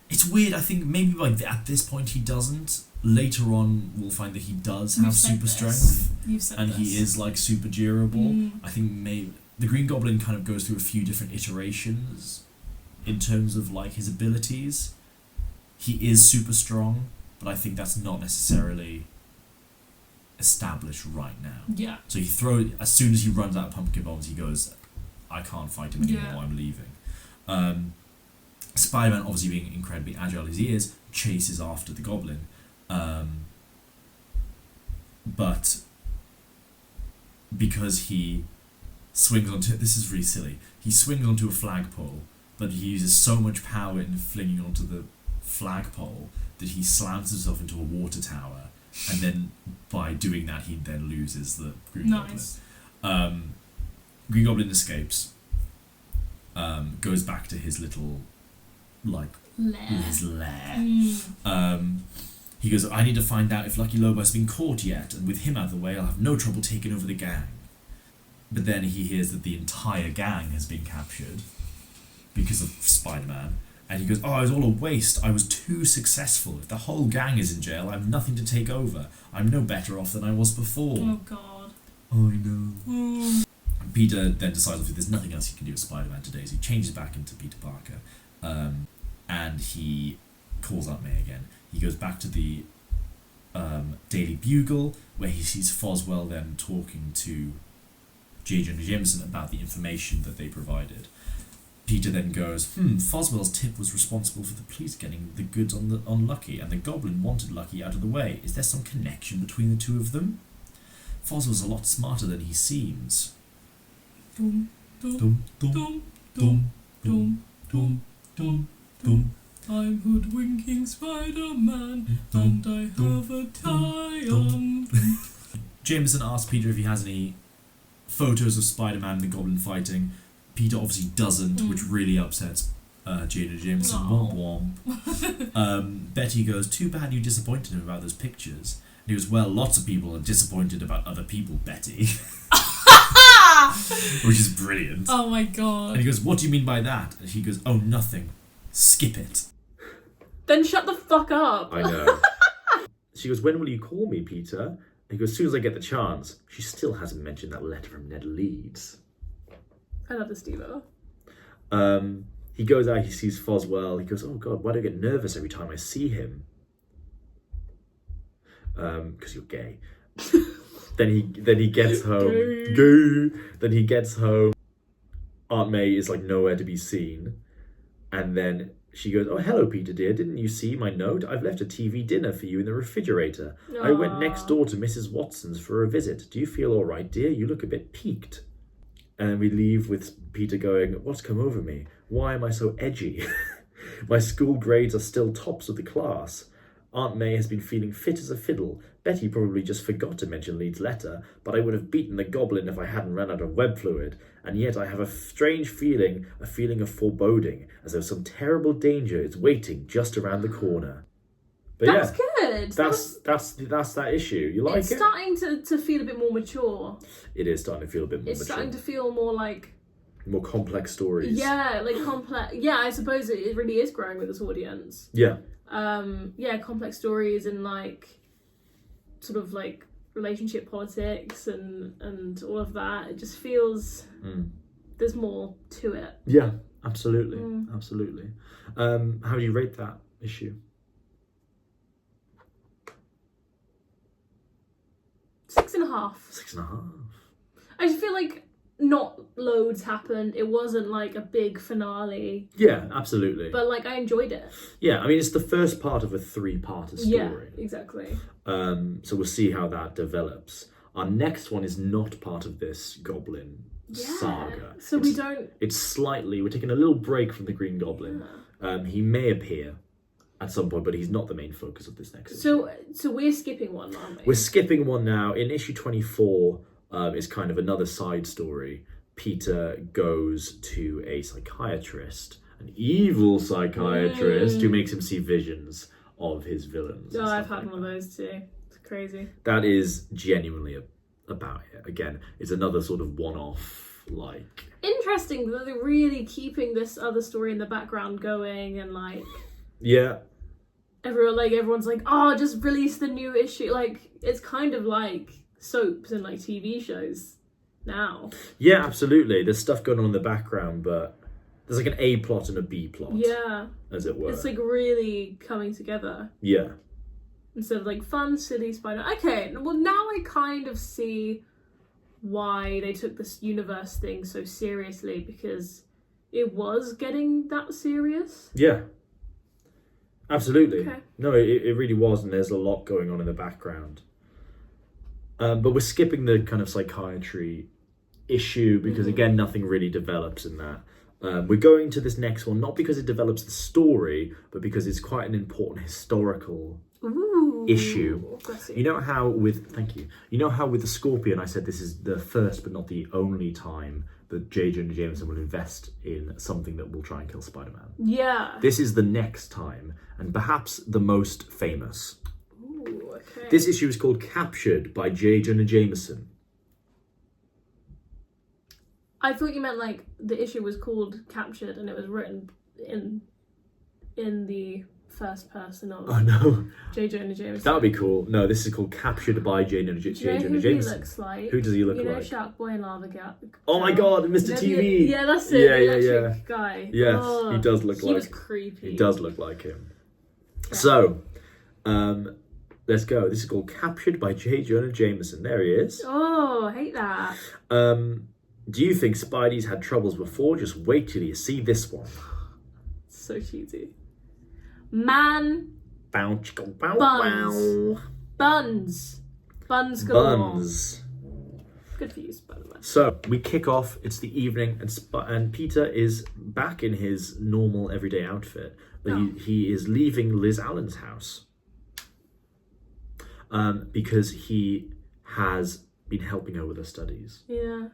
It's weird. I think maybe like at this point he doesn't. Later on, we'll find that he does have super strength, and he is like super durable. I think maybe the Green Goblin kind of goes through a few different iterations in terms of like his abilities. He is super strong, but I think that's not necessarily established right now. Yeah. So he throws, as soon as he runs out of pumpkin bombs, he goes, I can't fight him anymore, I'm leaving. Spider-Man, obviously being incredibly agile as he is, chases after the Goblin. But because he swings onto, this is really silly, he swings onto a flagpole, but he uses so much power in flinging onto the flagpole that he slams himself into a water tower, and then by doing that he then loses the Green Goblin. Green Goblin escapes, goes back to his little his lair. He goes, I need to find out if Lucky Lobo has been caught yet, and with him out of the way I'll have no trouble taking over the gang. But then he hears that the entire gang has been captured because of Spider-Man, and he goes, oh, it was all a waste. I was too successful. If the whole gang is in jail, I have nothing to take over. I'm no better off than I was before. Oh, God. I know. Peter then decides that there's nothing else he can do with Spider-Man today, so he changes back into Peter Parker, and he calls out May again. He goes back to the Daily Bugle, where he sees Foswell then talking to J. Jonah Jameson about the information that they provided. Peter then goes, Foswell's tip was responsible for the police getting the goods on Lucky, and the Goblin wanted Lucky out of the way. Is there some connection between the two of them? Foswell's a lot smarter than he seems. Dum, dum, Dum, dum, dum, dum, dum, dum, dum, dum. I'm hoodwinking Spider-Man, and I have a tie on. Jameson asks Peter if he has any photos of Spider-Man and the Goblin fighting. Peter obviously doesn't, which really upsets Jada Jameson. Womp womp. Betty goes, too bad you disappointed him about those pictures. And he goes, well, lots of people are disappointed about other people, Betty. Which is brilliant. Oh my God. And he goes, what do you mean by that? And she goes, oh, nothing. Skip it. Then shut the fuck up. I know. She goes, when will you call me, Peter? And he goes, as soon as I get the chance. She still hasn't mentioned that letter from Ned Leeds. I love this diva. He goes out, he sees Foswell. He goes, oh God, why do I get nervous every time I see him? Because you're gay. Then he gets home. Gay. Then he gets home. Aunt May is like nowhere to be seen. And then she goes, oh, hello, Peter, dear. Didn't you see my note? I've left a TV dinner for you in the refrigerator. Aww. I went next door to Mrs. Watson's for a visit. Do you feel all right, dear? You look a bit peaked. And we leave with Peter going, what's come over me? Why am I so edgy? My school grades are still tops of the class. Aunt May has been feeling fit as a fiddle. Betty probably just forgot to mention Leeds' letter, but I would have beaten the Goblin if I hadn't run out of web fluid. And yet I have a strange feeling, a feeling of foreboding, as though some terrible danger is waiting just around the corner. But That's yeah, good. that's that issue. You like it's it? starting to feel a bit more mature. It is starting to feel a bit more It's mature. starting to feel more like... More complex stories. Yeah, like complex... Yeah, I suppose it really is growing with this audience. Yeah. Yeah, complex stories and like sort of like relationship politics and all of that. It just feels there's more to it. Yeah, absolutely. Absolutely. How do you rate that issue? 6.5. 6.5. I just feel like not loads happened. It wasn't like a big finale. Yeah, absolutely. But like I enjoyed it. Yeah, I mean it's the first part of a 3-parter story. Yeah, exactly. So we'll see how that develops. Our next one is not part of this Goblin saga. So we don't. It's slightly. We're taking a little break from the Green Goblin. He may appear at some point, but he's not the main focus of this next issue. So we're skipping one, aren't we? We're skipping one now. In issue 24 is kind of another side story. Peter goes to a psychiatrist, an evil psychiatrist, who makes him see visions of his villains. Oh, I've had one of those too. It's crazy. That is genuinely about it. Again, it's another sort of one-off, like... Interesting that they're really keeping this other story in the background going, and like... Yeah. Everyone's like, oh, just release the new issue. Like, it's kind of like soaps and like TV shows now. Yeah, absolutely. There's stuff going on in the background, but there's like an A plot and a B plot. Yeah. As it were. It's like really coming together. Yeah. Instead of like fun, silly Spider. Okay, well now I kind of see why they took this universe thing so seriously, because it was getting that serious. Yeah. Absolutely. Okay. No, it really was, and there's a lot going on in the background. But we're skipping the kind of psychiatry issue because, again, nothing really develops in that. We're going to this next one, not because it develops the story, but because it's quite an important historical issue. You know how with the Scorpion I said this is the first but not the only time that J. Jonah Jameson will invest in something that will try and kill Spider-Man. Yeah. This is the next time, and perhaps the most famous. Ooh, okay. This issue is called Captured by J. Jonah Jameson. I thought you meant like the issue was called Captured and it was written in the first person of Oh no. J. Jonah Jameson. That would be cool. No, this is called Captured by J. Jonah Do you know who he Jameson. looks like? Who does he look you know like? Shark Boy and Lava Girl. Oh my god, Mr. TV! Yeah, that's it. Yeah, the yeah, electric guy. Yes, Oh, he does look he like... was creepy. He does look like him. Okay. So, let's go. This is called Captured by J. Jonah Jameson. There he is. Oh, I hate that. Do you think Spidey's had troubles before? Just wait till you see this one. So cheesy. Man. Bow, chicka, bow, Buns. wow. Buns galore. Buns. Good for you, Spider-Man. So we kick off. It's the evening, and Peter is back in his normal everyday outfit, but he is leaving Liz Allen's house because he has been helping her with her studies. Yeah.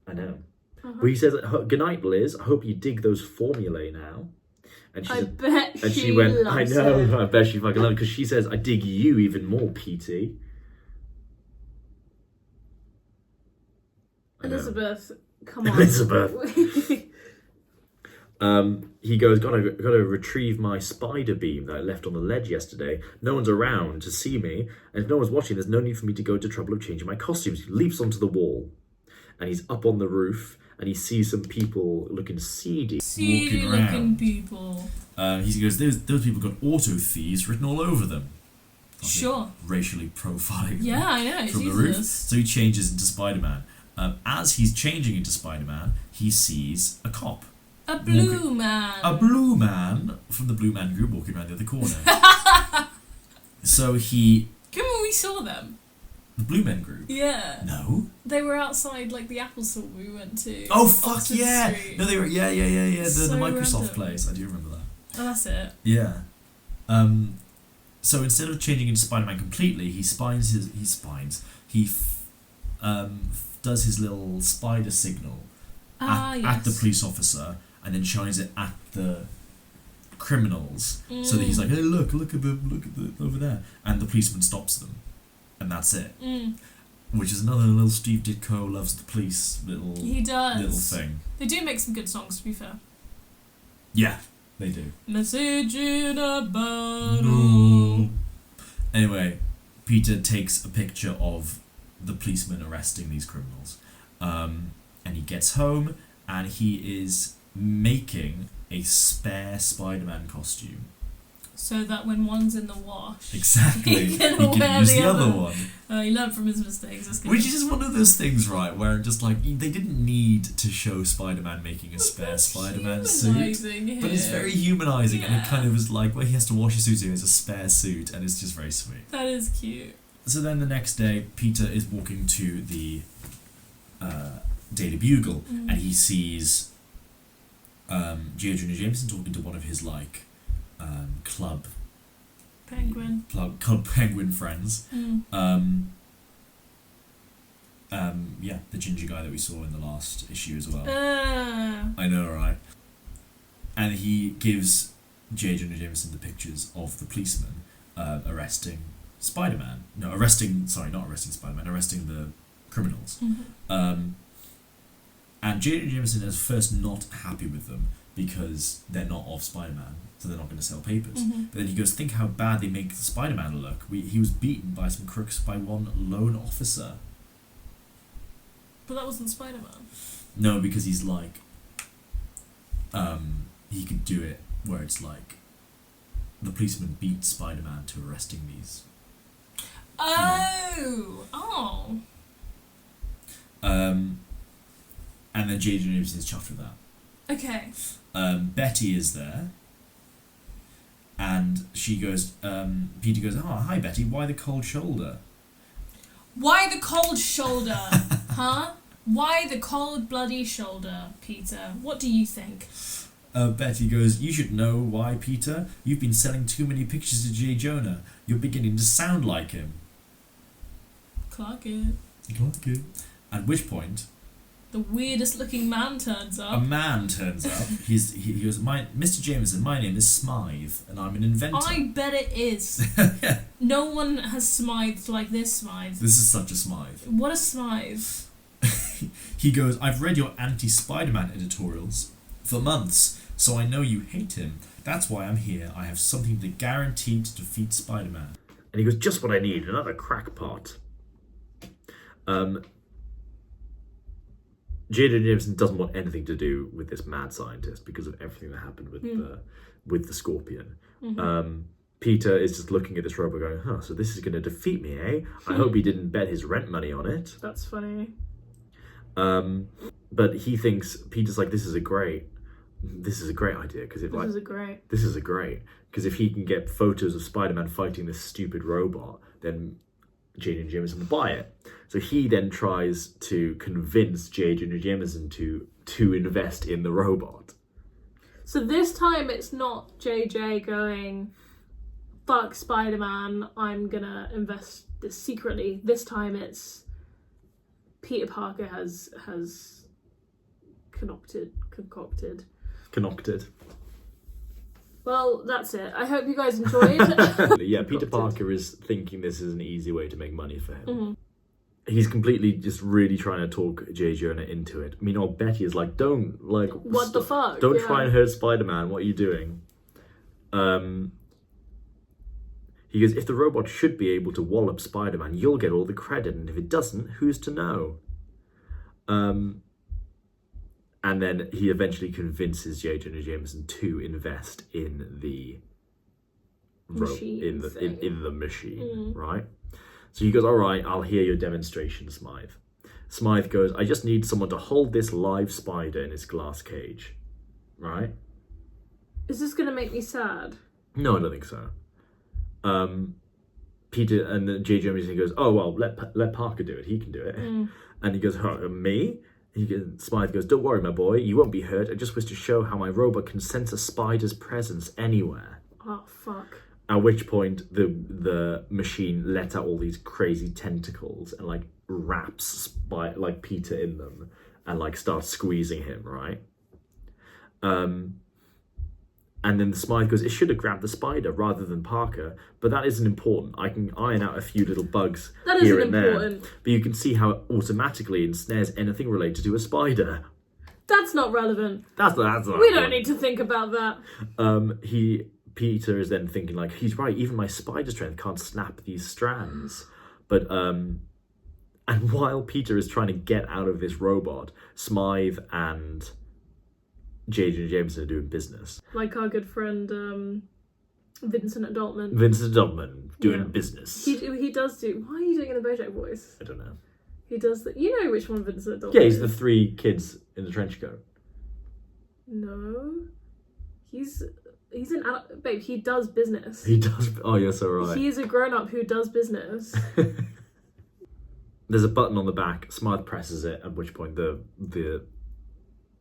I know. But he says, "Good night, Liz. I hope you dig those formulae now." And she I said, bet and she she went, loves "I know. it. I bet she fucking loves it," because she says, "I dig you even more, Petey." I know. Elizabeth, come on. Elizabeth. He goes, gotta retrieve my spider beam that I left on the ledge yesterday. No one's around to see me, and if no one's watching, there's no need for me to go to trouble of changing my costumes. He leaps onto the wall, and he's up on the roof, and he sees some people looking seedy. Seedy Walking looking around. people. He goes, those people got auto thieves written all over them. Sure. Racially profiling Yeah, I know. from Jesus. the roof. So he changes into Spider-Man. As he's changing into Spider-Man, he sees a cop. A blue man. A blue man from the Blue Man Group walking around the other corner. So he... Remember we saw them? The Blue Men Group? Yeah. No. They were outside like the Apple store we went to. Oh, fuck Oxford yeah! Street. No, they were... Yeah. The So Microsoft random. place. I do remember that. Oh, that's it. Yeah. So instead of changing into Spider-Man completely, he does his little spider signal at the police officer, and then shines it at the criminals. So that he's like, "Hey, look at the over there," and the policeman stops them, and that's it. Which is another little Steve Ditko loves the police little thing. They do make some good songs, to be fair. Yeah, they do. Message in a bottle. Anyway, Peter takes a picture of the policeman arresting these criminals, and he gets home and he is making a spare Spider-Man costume. So that when one's in the wash, Exactly, he can use wear the other one. He learned from his mistakes. That's good. Which is just one of those things, right, where just like they didn't need to show Spider-Man making a spare Spider-Man suit. Humanising But it's him. very humanising, and it Yeah. kind of is like, well, he has to wash his suit, so he has a spare suit, and it's just very sweet. That is cute. So then the next day, Peter is walking to the Daily Bugle, and he sees J. Jonah Jameson talking to one of his like club Penguin. Club Penguin friends. Yeah, the ginger guy that we saw in the last issue as well. I know, right? And he gives J. Jonah Jameson the pictures of the policeman arresting Spider-Man. No, not arresting Spider-Man, arresting the criminals. And J. Jonah Jameson is first not happy with them because they're not of Spider-Man, so they're not going to sell papers. But then he goes, think how bad they make Spider-Man look. He was beaten by some crooks by one lone officer. But that wasn't Spider-Man. No, because he's like, he could do it where it's like, the policeman beat Spider-Man to arresting these. Oh. And then J. Jonah Jameson is chuffed with that. Okay. Betty is there, and she goes, Peter goes, oh, hi Betty, why the cold shoulder? Why the cold shoulder? Huh? Why the cold bloody shoulder, Peter? What do you think? Betty goes, you should know why, Peter. You've been selling too many pictures to J. Jonah. You're beginning to sound like him. Clock it. At which point, The weirdest looking man turns up. a man turns up. He goes, Mr. Jameson, my name is Smythe, and I'm an inventor. I bet it is. No one has Smythed like this Smythe. This is such a Smythe. What a Smythe. He goes, I've read your anti-Spider-Man editorials for months, so I know you hate him. That's why I'm here. I have something to guarantee to defeat Spider-Man. And he goes, just what I need, another crackpot. J.J. Jameson doesn't want anything to do with this mad scientist because of everything that happened with the Scorpion. Peter is just looking at this robot going, so this is going to defeat me, eh? I hope he didn't bet his rent money on it. That's funny. But he thinks, Peter's like, this is a great idea. Because this is a great. Because if he can get photos of Spider-Man fighting this stupid robot, then J.J. Jameson will buy it. So he then tries to convince J.J. Jameson to invest in the robot. So this time it's not JJ going, fuck Spider-Man, I'm gonna invest this secretly. This time it's Peter Parker has concocted. Well, that's it. I hope you guys enjoyed. Yeah, Peter Parker is thinking this is an easy way to make money for him. Mm-hmm. He's completely just really trying to talk J. Jonah into it. Meanwhile, Betty is like, don't, like... What the fuck? Don't try and hurt Spider-Man. What are you doing? He goes, if the robot should be able to wallop Spider-Man, you'll get all the credit. And if it doesn't, who's to know? And then he eventually convinces J. Jonah Jameson to invest in the Machine in the machine, right? So he goes, all right, I'll hear your demonstration, Smythe. Smythe goes, I just need someone to hold this live spider in its glass cage, right? Is this gonna make me sad? No, I don't think so. Peter and then J. Jonah Jameson goes, oh well, let Parker do it. He can do it. And he goes, me? Smythe goes, don't worry, my boy, you won't be hurt. I just wish to show how my robot can sense a spider's presence anywhere. Oh, fuck. At which point, the machine lets out all these crazy tentacles and, like, wraps Peter in them and, like, starts squeezing him, right? And then Smythe goes, it should have grabbed the spider rather than Parker, but that isn't important. I can iron out a few little bugs here and there. But you can see how it automatically ensnares anything related to a spider. That's not relevant. That's not We don't need to think about that. Peter is then thinking, like, he's right, even my spider strength can't snap these strands. But, and while Peter is trying to get out of this robot, Smythe and J.J. Jameson are doing business. Like our good friend, Vincent Adultman. Doing business. He does do... Why are you doing it in the Bojack voice? I don't know. He does the... You know which one Vincent Adultman Yeah, he's the three kids in the trench coat. No. He's an adult... Babe, he does business. He does... Oh, you're so right. He is a grown-up who does business. there's a button on the back. Smythe presses it, at which point the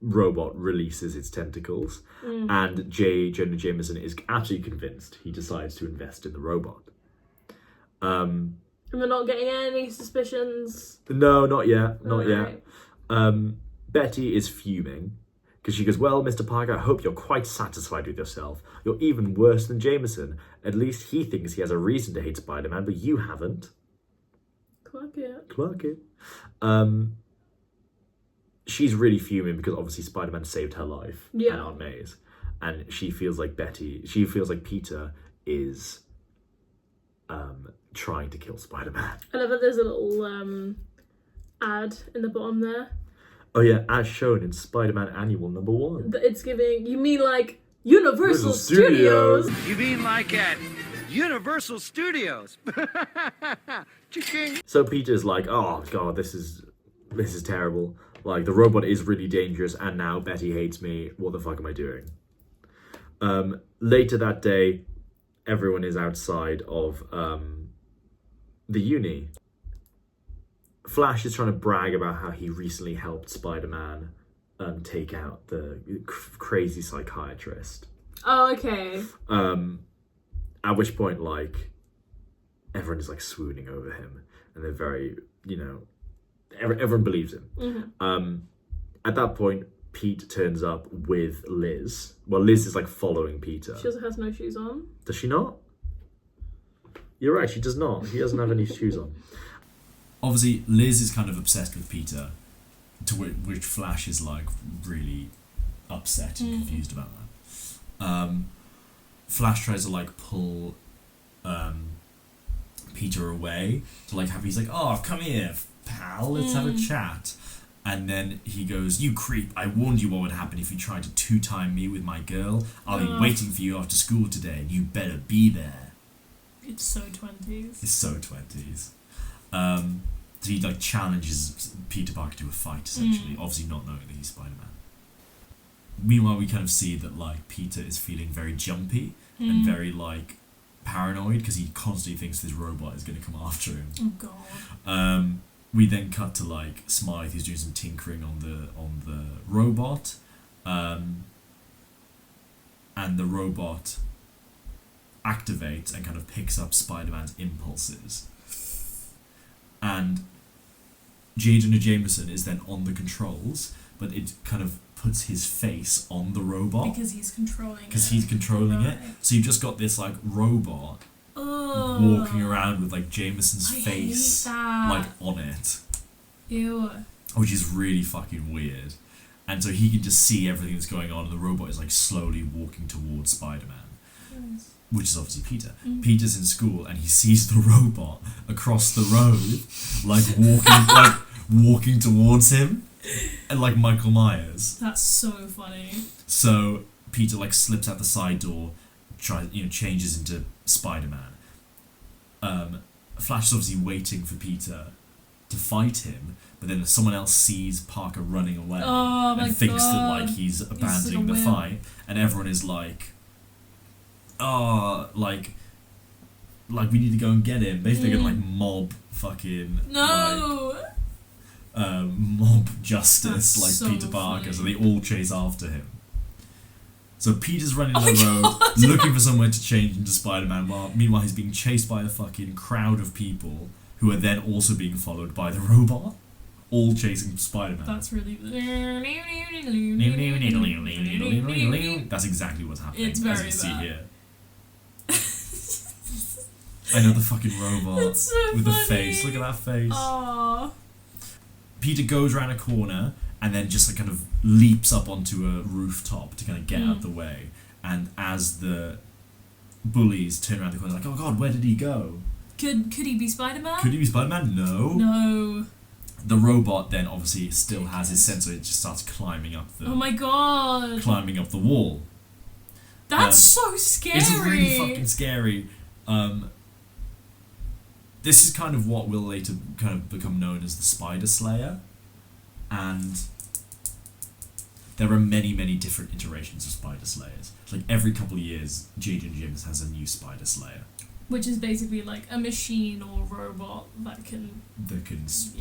robot releases its tentacles, and J. Jonah Jameson is absolutely convinced. He decides to invest in the robot. And we're not getting any suspicions. No, not yet. Not Alright. yet. Betty is fuming because she goes, "Well, Mr. Parker, I hope you're quite satisfied with yourself. You're even worse than Jameson. At least he thinks he has a reason to hate Spider-Man, but you haven't." Clock it. Clock it. She's really fuming because obviously Spider-Man saved her life and Aunt May's, and she feels like Peter is trying to kill Spider-Man. I love that there's a little ad in the bottom there. Oh yeah, as shown in Spider-Man Annual #1. It's giving, you mean like Universal Studios? You mean like at Universal Studios? Ching. So Peter's like, "Oh god, this is terrible. Like, the robot is really dangerous, and now Betty hates me. What the fuck am I doing?" Later that day, everyone is outside of the uni. Flash is trying to brag about how he recently helped Spider-Man take out the crazy psychiatrist. Oh, okay. At which point, like, everyone is like swooning over him, and they're very, everyone believes him. Mm-hmm. At that point, Pete turns up with Liz. Well, Liz is like following Peter. She also has no shoes on. Does she not? You're right, she does not. He doesn't have any shoes on. Obviously, Liz is kind of obsessed with Peter, to which Flash is like really upset and confused about that. Flash tries to like pull Peter away to like have. He's like, "Oh, come here, pal. Let's have a chat." And then he goes, "You creep! I warned you what would happen if you tried to two-time me with my girl. I'll be waiting for you after school today, and you better be there." It's so 20s. It's so 20s. So he like challenges Peter Parker to a fight, essentially, obviously not knowing that he's Spider-Man. Meanwhile, we kind of see that like Peter is feeling very jumpy and very like paranoid because he constantly thinks this robot is going to come after him. Oh god. We then cut to like Smythe, who's doing some tinkering on the robot, and the robot activates and kind of picks up Spider-Man's impulses. And J. Jonah Jameson is then on the controls, but it kind of puts his face on the robot. Because he's controlling it. Because he's controlling it. Right. So you've just got this like robot walking around with like Jameson's face like on it. Ew. Which is really fucking weird. And so he can just see everything that's going on, and the robot is like slowly walking towards Spider-Man. Nice. Which is obviously Peter. Peter's in school and he sees the robot across the road, like walking towards him, and like Michael Myers. That's so funny. So Peter like slips out the side door, changes into Spider-Man. Flash is obviously waiting for Peter to fight him, but then someone else sees Parker running away and thinks that like he's abandoning the fight, and everyone is like, "Oh, like we need to go and get him." Basically, gonna like mob fucking mob justice. That's like so Peter Parker, funny. so they all chase after him. So Peter's running down Oh the my road, God. looking for somewhere to change into Spider-Man, while meanwhile he's being chased by a fucking crowd of people who are then also being followed by the robot, all chasing Spider-Man. That's really. That's exactly what's happening. It's as very you can see bad. here. I know, the fucking robot It's so with the funny. face. Look at that face. Aww. Peter goes around a corner and then just like kind of leaps up onto a rooftop to kind of get out of the way. And as the bullies turn around the corner, like, "Oh god, where did he go? Could he be Spider-Man? Could he be Spider-Man? No. No. The robot then obviously still has his sensor. It just starts climbing up Oh my god. the wall. That's so scary. It's really fucking scary. This is kind of what will later kind of become known as the Spider Slayer, and there are many, many different iterations of Spider Slayers. Like every couple of years, J. Jonah Jameson has a new Spider Slayer. Which is basically like a machine or robot that can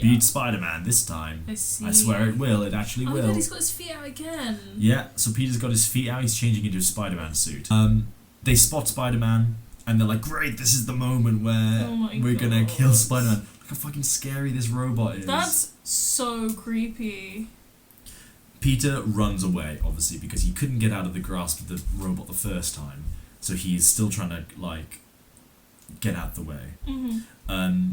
beat Spider-Man this time. I see. I swear it will. It actually Oh will. my god, he's got his feet out again. Yeah, so Peter's got his feet out. He's changing into a Spider-Man suit. They spot Spider-Man, and they're like, "Great! This is the moment where we're gonna kill Spider-Man." Look how fucking scary this robot is. That's so creepy. Peter runs away, obviously, because he couldn't get out of the grasp of the robot the first time. So he's still trying to like get out the way. Mm-hmm.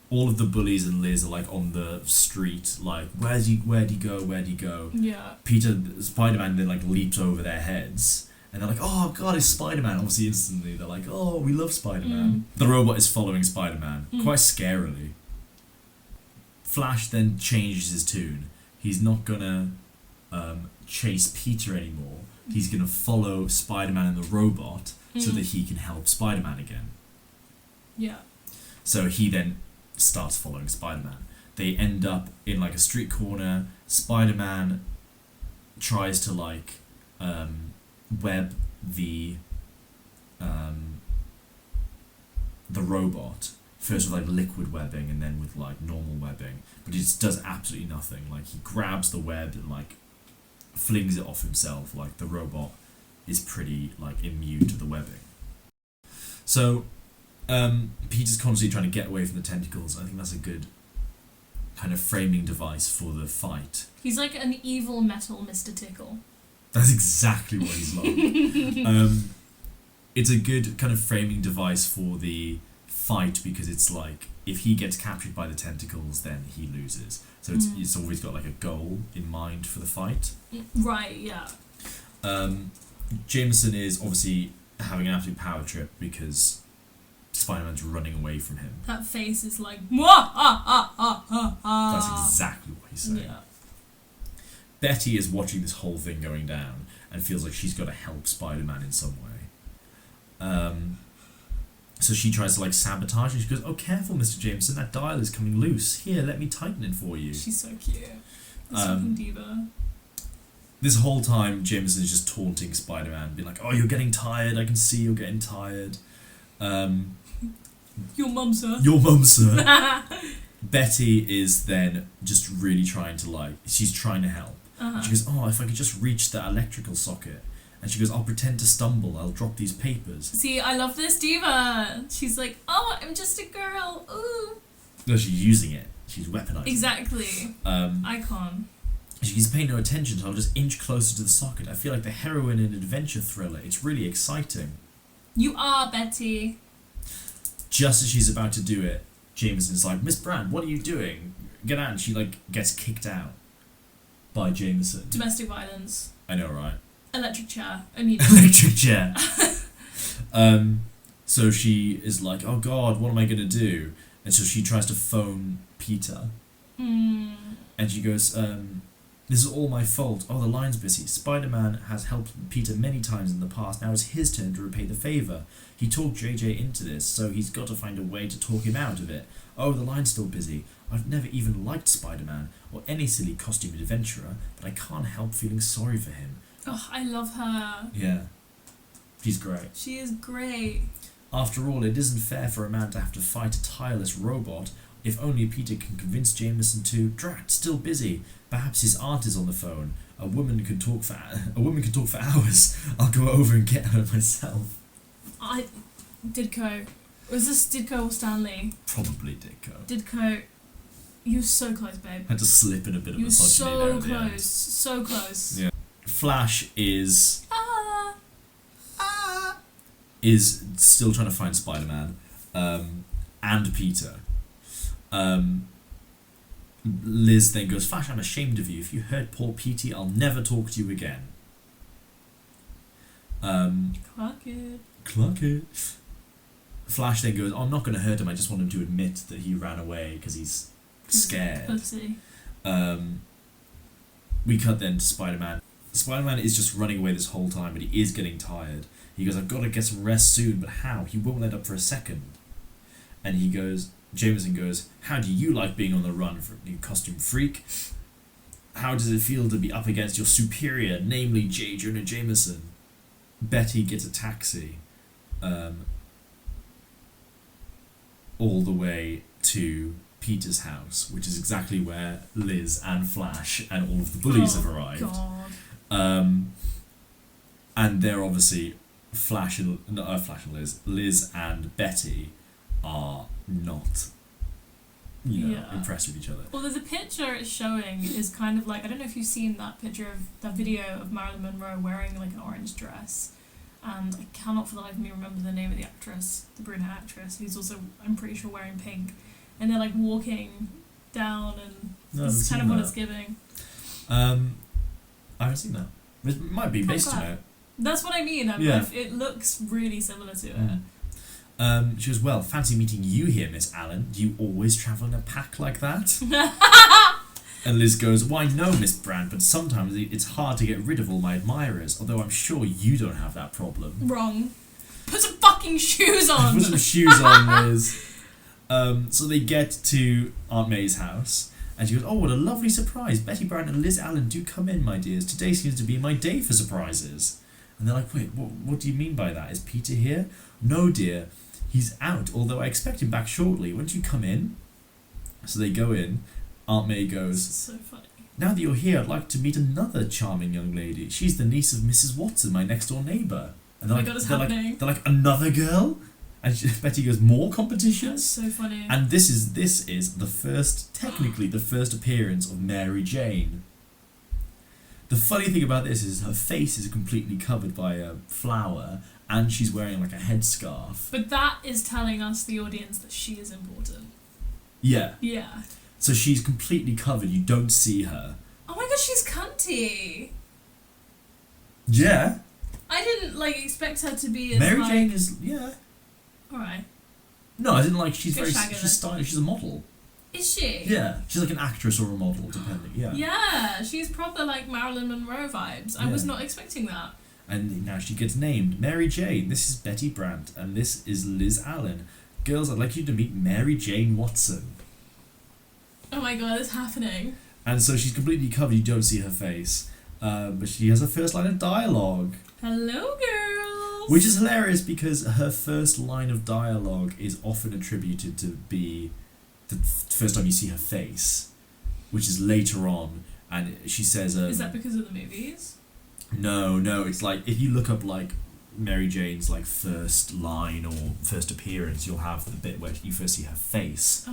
All of the bullies and Liz are like on the street, like, where'd he go? Yeah. Spider-Man then like leaps over their heads, and they're like, oh god, it's Spider-Man. Obviously instantly they're like, oh, we love Spider-Man. The robot is following Spider-Man, quite scarily. Flash then changes his tune. He's not gonna chase Peter anymore. He's gonna follow Spider-Man and the robot so that he can help Spider-Man again. Yeah. So he then starts following Spider-Man. They end up in like a street corner. Spider-Man tries to like web the robot first with like liquid webbing and then with like normal webbing, but it just does absolutely nothing. Like he grabs the web and like flings it off himself. Like the robot is pretty like immune to the webbing. So Peter's constantly trying to get away from the tentacles. I think that's a good kind of framing device for the fight. He's like an evil metal Mr. Tickle. That's exactly what he's like. It's a good kind of framing device for the fight because it's like if he gets captured by the tentacles, then he loses. So it's always got like a goal in mind for the fight. Right. Yeah. Jameson is obviously having an absolute power trip because Spider-Man's running away from him. That face is like, "Mwah, ah, ah, ah, ah, ah." That's exactly what he's saying. Yeah. Betty is watching this whole thing going down and feels like she's got to help Spider-Man in some way. So she tries to like sabotage him. She goes, "Oh, careful, Mr. Jameson, that dial is coming loose. Here, let me tighten it for you." She's so cute. This fucking diva. This whole time, Jameson is just taunting Spider-Man, being like, "Oh, you're getting tired. I can see you're getting tired." Your mum, sir. Your mum, sir. Betty is then just really trying to like, she's trying to help. She goes, "Oh, if I could just reach that electrical socket." And she goes, "I'll pretend to stumble. I'll drop these papers." See, I love this diva. She's like, "Oh, I'm just a girl. Ooh." No, she's using it. She's weaponizing Exactly. it. Icon. She goes, "Pay no attention, so I'll just inch closer to the socket. I feel like the heroine in an adventure thriller. It's really exciting." You are Betty. Just as she's about to do it, Jameson's like, "Miss Brand, what are you doing? Get out." And she like gets kicked out by Jameson. Domestic violence. I know, right? Electric chair. Immediately. Electric chair. So she is like, "Oh God, what am I gonna do?" And so she tries to phone Peter. And she goes, "This is all my fault. Oh, the line's busy. Spider-Man has helped Peter many times in the past. Now it's his turn to repay the favour. He talked JJ into this, so he's got to find a way to talk him out of it. Oh, the line's still busy. I've never even liked Spider-Man or any silly costumed adventurer, but I can't help feeling sorry for him." Oh, I love her. Yeah. She's great. She is great. "After all, it isn't fair for a man to have to fight a tireless robot. If only Peter can convince Jameson to, drat, still busy. Perhaps his aunt is on the phone. A woman can talk for hours. I'll go over and get her myself." Ditko. Was this Ditko or Stanley? Probably Ditko. Ditko. You were so close, babe. Had to slip in a bit of You were misogyny there so at the end. close. So close. Yeah. Flash is Ah. still trying to find Spider-Man and Peter. Liz then goes, "Flash, I'm ashamed of you. If you hurt poor Petey, I'll never talk to you again." Clock it. Flash then goes, "Oh, I'm not going to hurt him. I just want him to admit that he ran away because he's scared." Pussy. We cut then to Spider-Man. Spider-Man is just running away this whole time, but he is getting tired. He goes, "I've got to get some rest soon, but how? He won't let up for a second." And Jameson goes, "How do you like being on the run from you costume freak? How does it feel to be up against your superior, namely J. Jonah Jameson?" Betty gets a taxi all the way to Peter's house, which is exactly where Liz and Flash and all of the bullies have arrived. God. And they're obviously Flash and Liz and Betty are not, impressed with each other. Well, there's a picture it's showing is kind of like, I don't know if you've seen that picture of that video of Marilyn Monroe wearing like an orange dress, and I cannot for the life of me remember the name of the actress, the brunette actress, who's also, I'm pretty sure, wearing pink, and they're like walking down, and this is kind of what it's giving. I haven't seen that. It might be based on it. That's what I mean. It looks really similar to it. She goes, well, fancy meeting you here, Miss Allen. Do you always travel in a pack like that? And Liz goes, why no, Miss Brand, but sometimes it's hard to get rid of all my admirers, although I'm sure you don't have that problem. Wrong. Put some fucking shoes on! Put some shoes on, Liz. So they get to Aunt May's house, and she goes, oh, what a lovely surprise. Betty Brand and Liz Allen, do come in, my dears. Today seems to be my day for surprises. And they're like, wait, what do you mean by that? Is Peter here? No, dear. He's out, although I expect him back shortly. Won't you come in? So they go in. Aunt May goes, so funny. Now that you're here, I'd like to meet another charming young lady. She's the niece of Mrs. Watson, my next-door neighbour. And they're they're like, another girl? And Betty goes, more competition? That's so funny. And this is technically the first appearance of Mary Jane. The funny thing about this is her face is completely covered by a flower, and she's wearing like a headscarf. But that is telling us, the audience, that she is important. Yeah. Yeah. So she's completely covered, you don't see her. Oh my god, she's cunty! Yeah. I didn't, expect her to be as, Mary Jane is, yeah. Alright. No, I didn't she's Good very, she's stylish, she's a model. Is she? Yeah, she's like an actress or a model, depending, yeah. Yeah, she's proper, Marilyn Monroe vibes. I was not expecting that. And now she gets named Mary Jane. This is Betty Brandt, and this is Liz Allen. Girls, I'd like you to meet Mary Jane Watson. Oh my god, it's happening. And so she's completely covered, you don't see her face. But she has her first line of dialogue. Hello, girls! Which is hilarious because her first line of dialogue is often attributed to be the first time you see her face, which is later on, and she says... is that because of the movies? No, it's if you look up Mary Jane's first line or first appearance, you'll have the bit where you first see her face,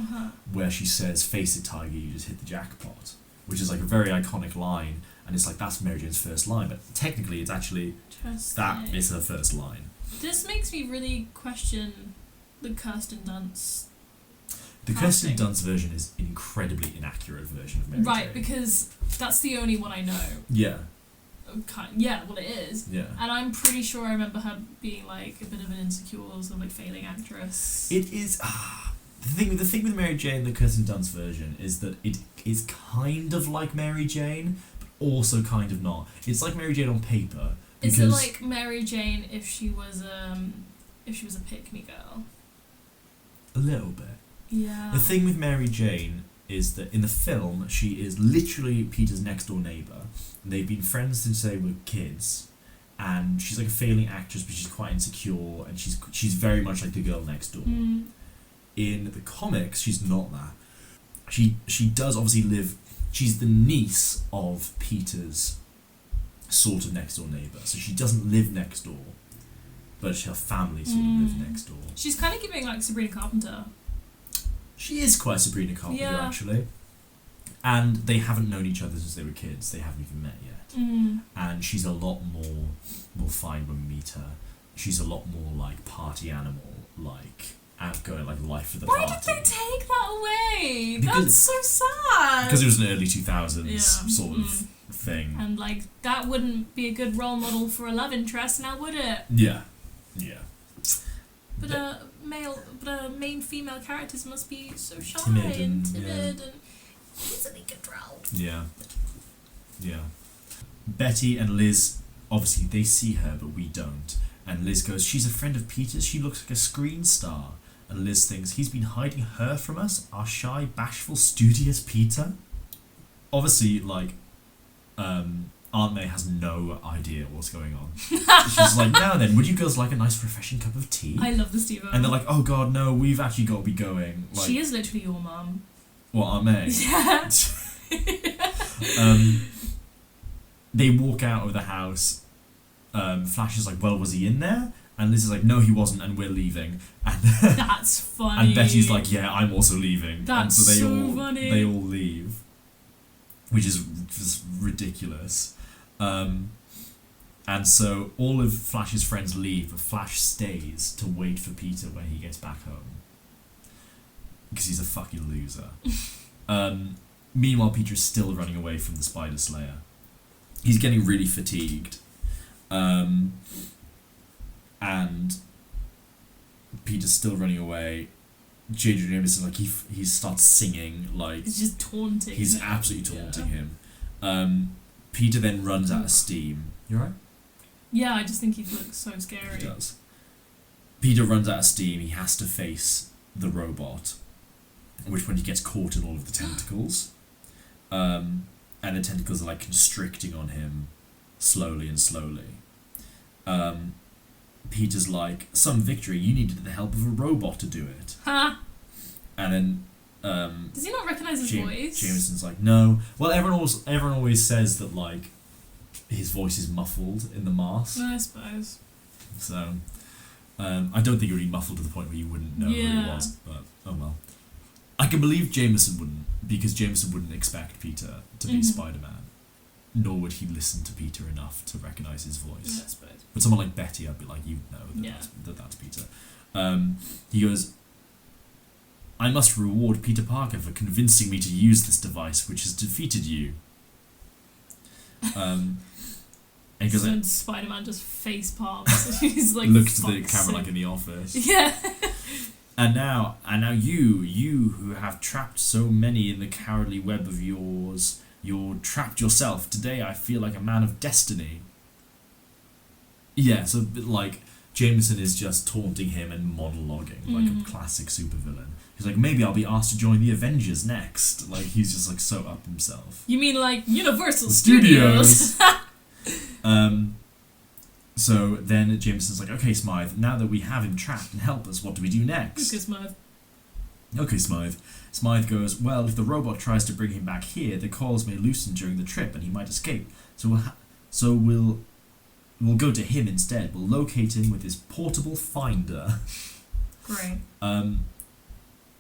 where she says, face it, tiger, you just hit the jackpot, which is a very iconic line, and it's that's Mary Jane's first line, but technically it's actually that is her first line. This makes me really question the Kirsten Dunst. The Kirsten Dunst version is an incredibly inaccurate version of Mary Jane. Right, because that's the only one I know. Yeah. Yeah, well it is. Yeah. And I'm pretty sure I remember her being a bit of an insecure, sort of failing actress. It is... The thing with Mary Jane, the Kirsten Dunst version, is that it is kind of like Mary Jane, but also kind of not. It's like Mary Jane on paper. Is it like Mary Jane if she was a pick-me girl? A little bit. Yeah. The thing with Mary Jane is that in the film, she is literally Peter's next-door neighbour. They've been friends since they were kids, and she's a failing actress, but she's quite insecure, and she's very much like the girl next door. Mm. In the comics, she's not that. She does obviously live... She's the niece of Peter's sort of next-door neighbour, so she doesn't live next door, but her family sort of live next door. She's kind of giving Sabrina Carpenter. She is quite Sabrina Carpenter, actually. And they haven't known each other since they were kids. They haven't even met yet. Mm. And she's a lot more... We'll find when we meet her. She's a lot more party animal, outgoing, life of the party. Why did they take that away? Because, that's so sad. Because it was an early 2000s sort of thing. And that wouldn't be a good role model for a love interest, now would it? Yeah. But a main female characters must be so shy timid and timid and easily controlled. Yeah. Betty and Liz, obviously they see her, but we don't. And Liz goes, she's a friend of Peter's, she looks like a screen star. And Liz thinks, he's been hiding her from us, our shy, bashful, studious Peter. Obviously, Aunt May has no idea what's going on. She's like, now then, would you girls like a nice refreshing cup of tea? I love the Steve-O. And they're like, oh god, no, we've actually got to be going. Like, she is literally your mum. What, Aunt May? Yeah. They walk out of the house. Flash is like, well, was he in there? And Liz is like, no, he wasn't, and we're leaving. And That's funny. And Betty's like, yeah, I'm also leaving. That's and so so funny. They all leave, which is just ridiculous. And so all of Flash's friends leave, but Flash stays to wait for Peter when he gets back home. Because he's a fucking loser. Meanwhile, Peter is still running away from the Spider Slayer. He's getting really fatigued. And Peter's still running away. J.J. Jameson, like, he starts singing, like... He's just taunting He's him. absolutely taunting him. Peter then runs out of steam. You alright? Yeah, I just think he looks so scary. He does. Peter runs out of steam. He has to face the robot, at which point he gets caught in all of the tentacles. And the tentacles are, like, constricting on him slowly and slowly. Peter's like, some victory, you needed the help of a robot to do it. Ha! And then Does he not recognise his voice? Jameson's like, no. Well, everyone always says that, like, his voice is muffled in the mask. I suppose. So I don't think it would be muffled to the point where you wouldn't know who Yeah. it was. But oh well. I can believe Jameson wouldn't, because Jameson wouldn't expect Peter to be Spider-Man. Nor would he listen to Peter enough to recognise his voice. Yeah, I suppose. But someone like Betty, I'd be like, you know that's Peter. He goes, I must reward Peter Parker for convincing me to use this device which has defeated you. And he goes, So Spider-Man just face palms. He's like, look to the "Fuck's camera sake." like in The Office. Yeah. And now you who have trapped so many in the cowardly web of yours, you're trapped yourself. Today I feel like a man of destiny. Yeah, so like Jameson is just taunting him and monologuing like a classic supervillain. He's like, maybe I'll be asked to join the Avengers next. Like, he's just like so up himself. You mean like Universal Studios. So then Jameson's like, okay, Smythe, now that we have him trapped and help us, what do we do next? Because Smythe. Okay, Smythe. Smythe goes, well, if the robot tries to bring him back here, the coils may loosen during the trip and he might escape. So we'll go to him instead. We'll locate him with his portable finder. Great.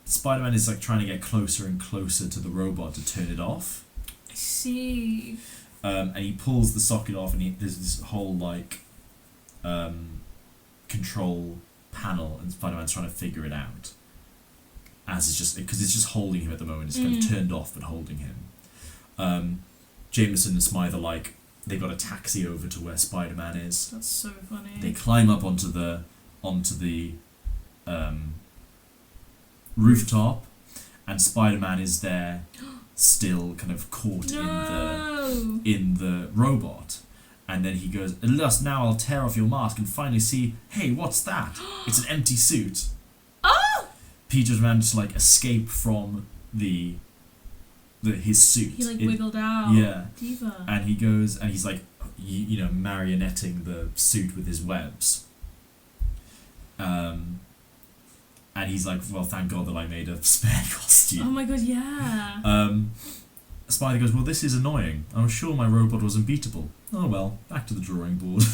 Spider-Man is like trying to get closer and closer to the robot to turn it off. I see. And he pulls the socket off, and there's this whole like control panel, and Spider-Man's trying to figure it out. As it's just because it's just holding him at the moment. It's kind of turned off, but holding him. Jameson and Smythe are like, they got a taxi over to where Spider-Man is. That's so funny. They climb up onto the rooftop, and Spider-Man is there, still kind of caught in the robot. And then he goes, at last now I'll tear off your mask and finally see, hey, what's that? It's an empty suit. Oh! Peter's managed to like escape from his suit. He like wiggled out. Yeah. Diva. And he goes, and he's like, you know, marionetting the suit with his webs. And he's like, well, thank God that I made a spare costume. Oh my god, yeah. Spider goes, well, this is annoying. I was sure my robot was unbeatable. Oh well, back to the drawing board.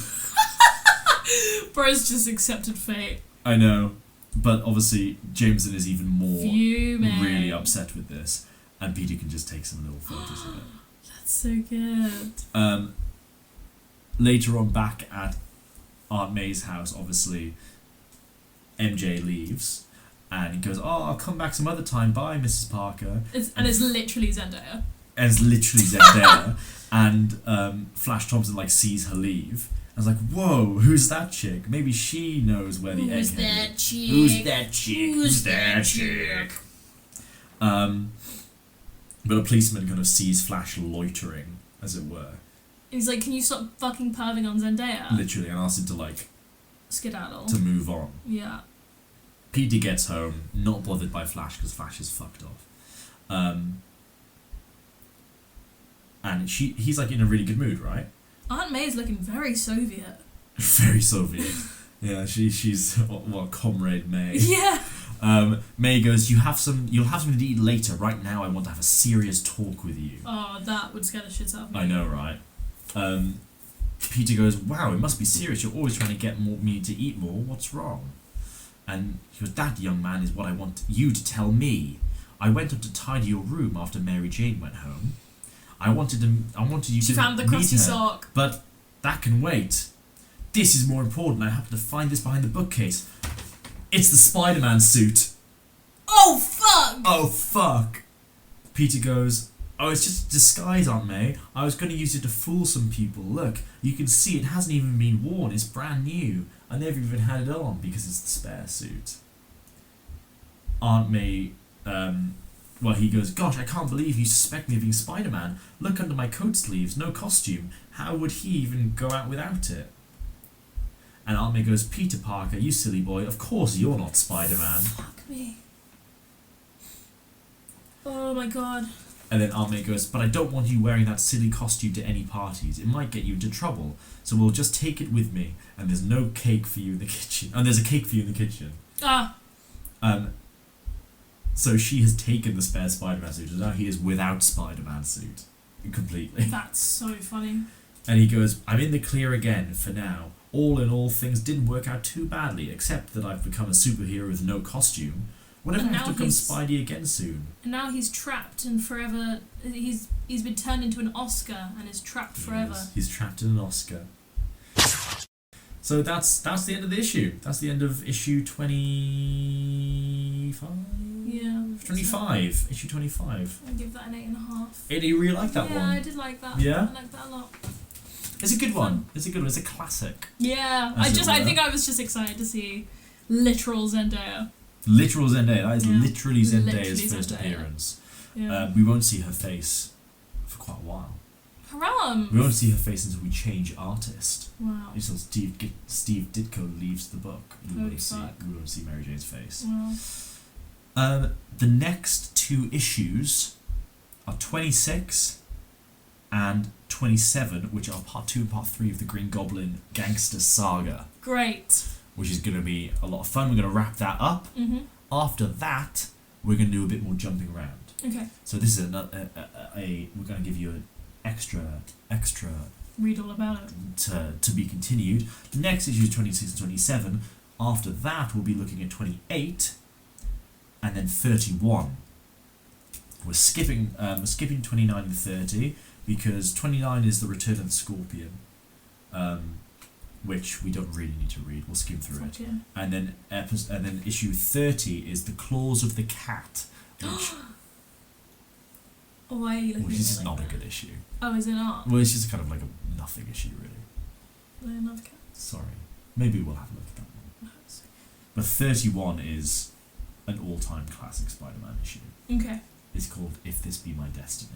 Bro's just accepted fate. I know. But obviously, Jameson is even more Fuming. really upset with this. And Peter can just take some little photos of it. That's so good. Later on, back at Aunt May's house, obviously, MJ leaves. And he goes, oh, I'll come back some other time. Bye, Mrs. Parker. It's literally Zendaya. And it's literally Zendaya. And Flash Thompson, like, sees her leave. I was like, whoa, who's that chick? Maybe she knows where the Who's egghead that is. chick? Who's that chick? Who's that chick? But a policeman kind of sees Flash loitering, as it were. He's like, can you stop fucking perving on Zendaya? Literally, and asks him to, like, Skedaddle. to move on. Yeah. Peter gets home, not bothered by Flash, because Flash is fucked off. and he's like in a really good mood, right? Aunt May's looking very Soviet. Very Soviet. Yeah, she's what, Comrade May. Yeah. May goes, you'll have something to eat later. Right now, I want to have a serious talk with you. Oh, that would scare the shit out of me. I know, right? Peter goes, wow, it must be serious. You're always trying to get me to eat more. What's wrong? And he goes, that, young man, is what I want you to tell me. I went up to tidy your room after Mary Jane went home. I wanted you She to found the meet crusty her, sock. but that can wait. This is more important. I happen to find this behind the bookcase. It's the Spider-Man suit. Oh, fuck! Oh, fuck. Peter goes, oh, it's just a disguise, Aunt May. I was going to use it to fool some people. Look, you can see it hasn't even been worn. It's brand new. I never even had it on because it's the spare suit. Aunt May, well, he goes, gosh, I can't believe you suspect me of being Spider-Man. Look under my coat sleeves, no costume. How would he even go out without it? And Aunt May goes, Peter Parker, you silly boy, of course you're not Spider-Man. Fuck me. Oh my god. And then Aunt May goes, but I don't want you wearing that silly costume to any parties. It might get you into trouble. So we'll just take it with me. And there's no cake for you in the kitchen. And there's a cake for you in the kitchen. Ah. So she has taken the spare Spider-Man suit, and now he is without Spider-Man suit. Completely. That's so funny. And he goes, I'm in the clear again, for now. All in all, things didn't work out too badly, except that I've become a superhero with no costume. Whatever And have to now become he's- Spidey again soon. And now he's trapped and forever. He's been turned into an Oscar and is trapped forever. He's trapped in an Oscar. So that's the end of the issue. That's the end of issue 25? Yeah. 25. Issue 25. I'll give that an 8.5. Hey, do you really like that Yeah, one? I did like that. Yeah? I liked that a lot. It's a good Fun. one. It's a good one. It's a classic. Yeah, As it I were. think I was just excited to see literal Zendaya. Literal Zendaya. That is Yeah. literally Zendaya's Literally first Zendaya. appearance. Yeah. We won't see her face for quite a while. Haram! We won't see her face until we change artist. Wow. Until Steve Ditko leaves the book. We Holy won't fuck. see Mary Jane's face. Wow. The next two issues are 26 and 27, which are part 2 and part 3 of the Green Goblin Gangster Saga, Great. which is going to be a lot of fun. We're going to wrap that up. Mm-hmm. After that, we're going to do a bit more jumping around. Okay. So this is we're going to give you an extra Read all about it. to be continued. The next issue is 26 and 27. After that, we'll be looking at 28 and then 31. We're skipping 29 and 30 because 29 is the Return of the Scorpion, which we don't really need to read. We'll skim through it. Fuck yeah. And then issue 30 is The Claws of the Cat, which Why are you looking at me is like not that? a good issue. Oh, is it not? Well, it's just kind of like a nothing issue, really. I love cats. Sorry. Maybe we'll have a look at that one. But 31 is an all-time classic Spider-Man issue. Okay. It's called If This Be My Destiny.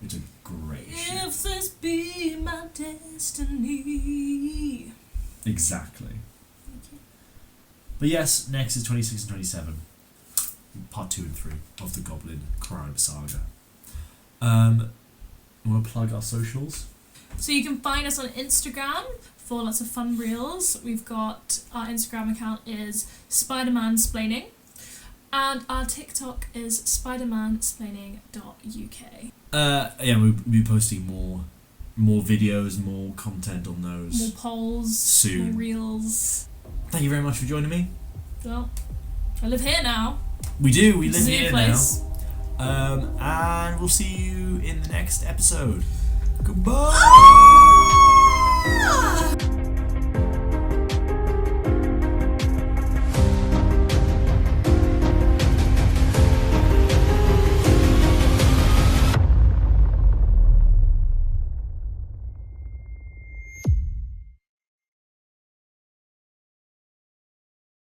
It's a great issue. If this be my destiny. Exactly. But yes, next is 26 and 27. Part 2 and 3 of the Goblin Crime Saga. We'll plug our socials. So you can find us on Instagram for lots of fun reels. We've got our Instagram account is Spider-Man-splaining, and our TikTok is Spider-Man-splaining.uk. Yeah, we'll be posting more videos, more content on those. More polls, Soon. more reels. Thank you very much for joining me. Well, I live here now. We do. We It's live a new here place. now. And we'll see you in the next episode. Goodbye. Ah!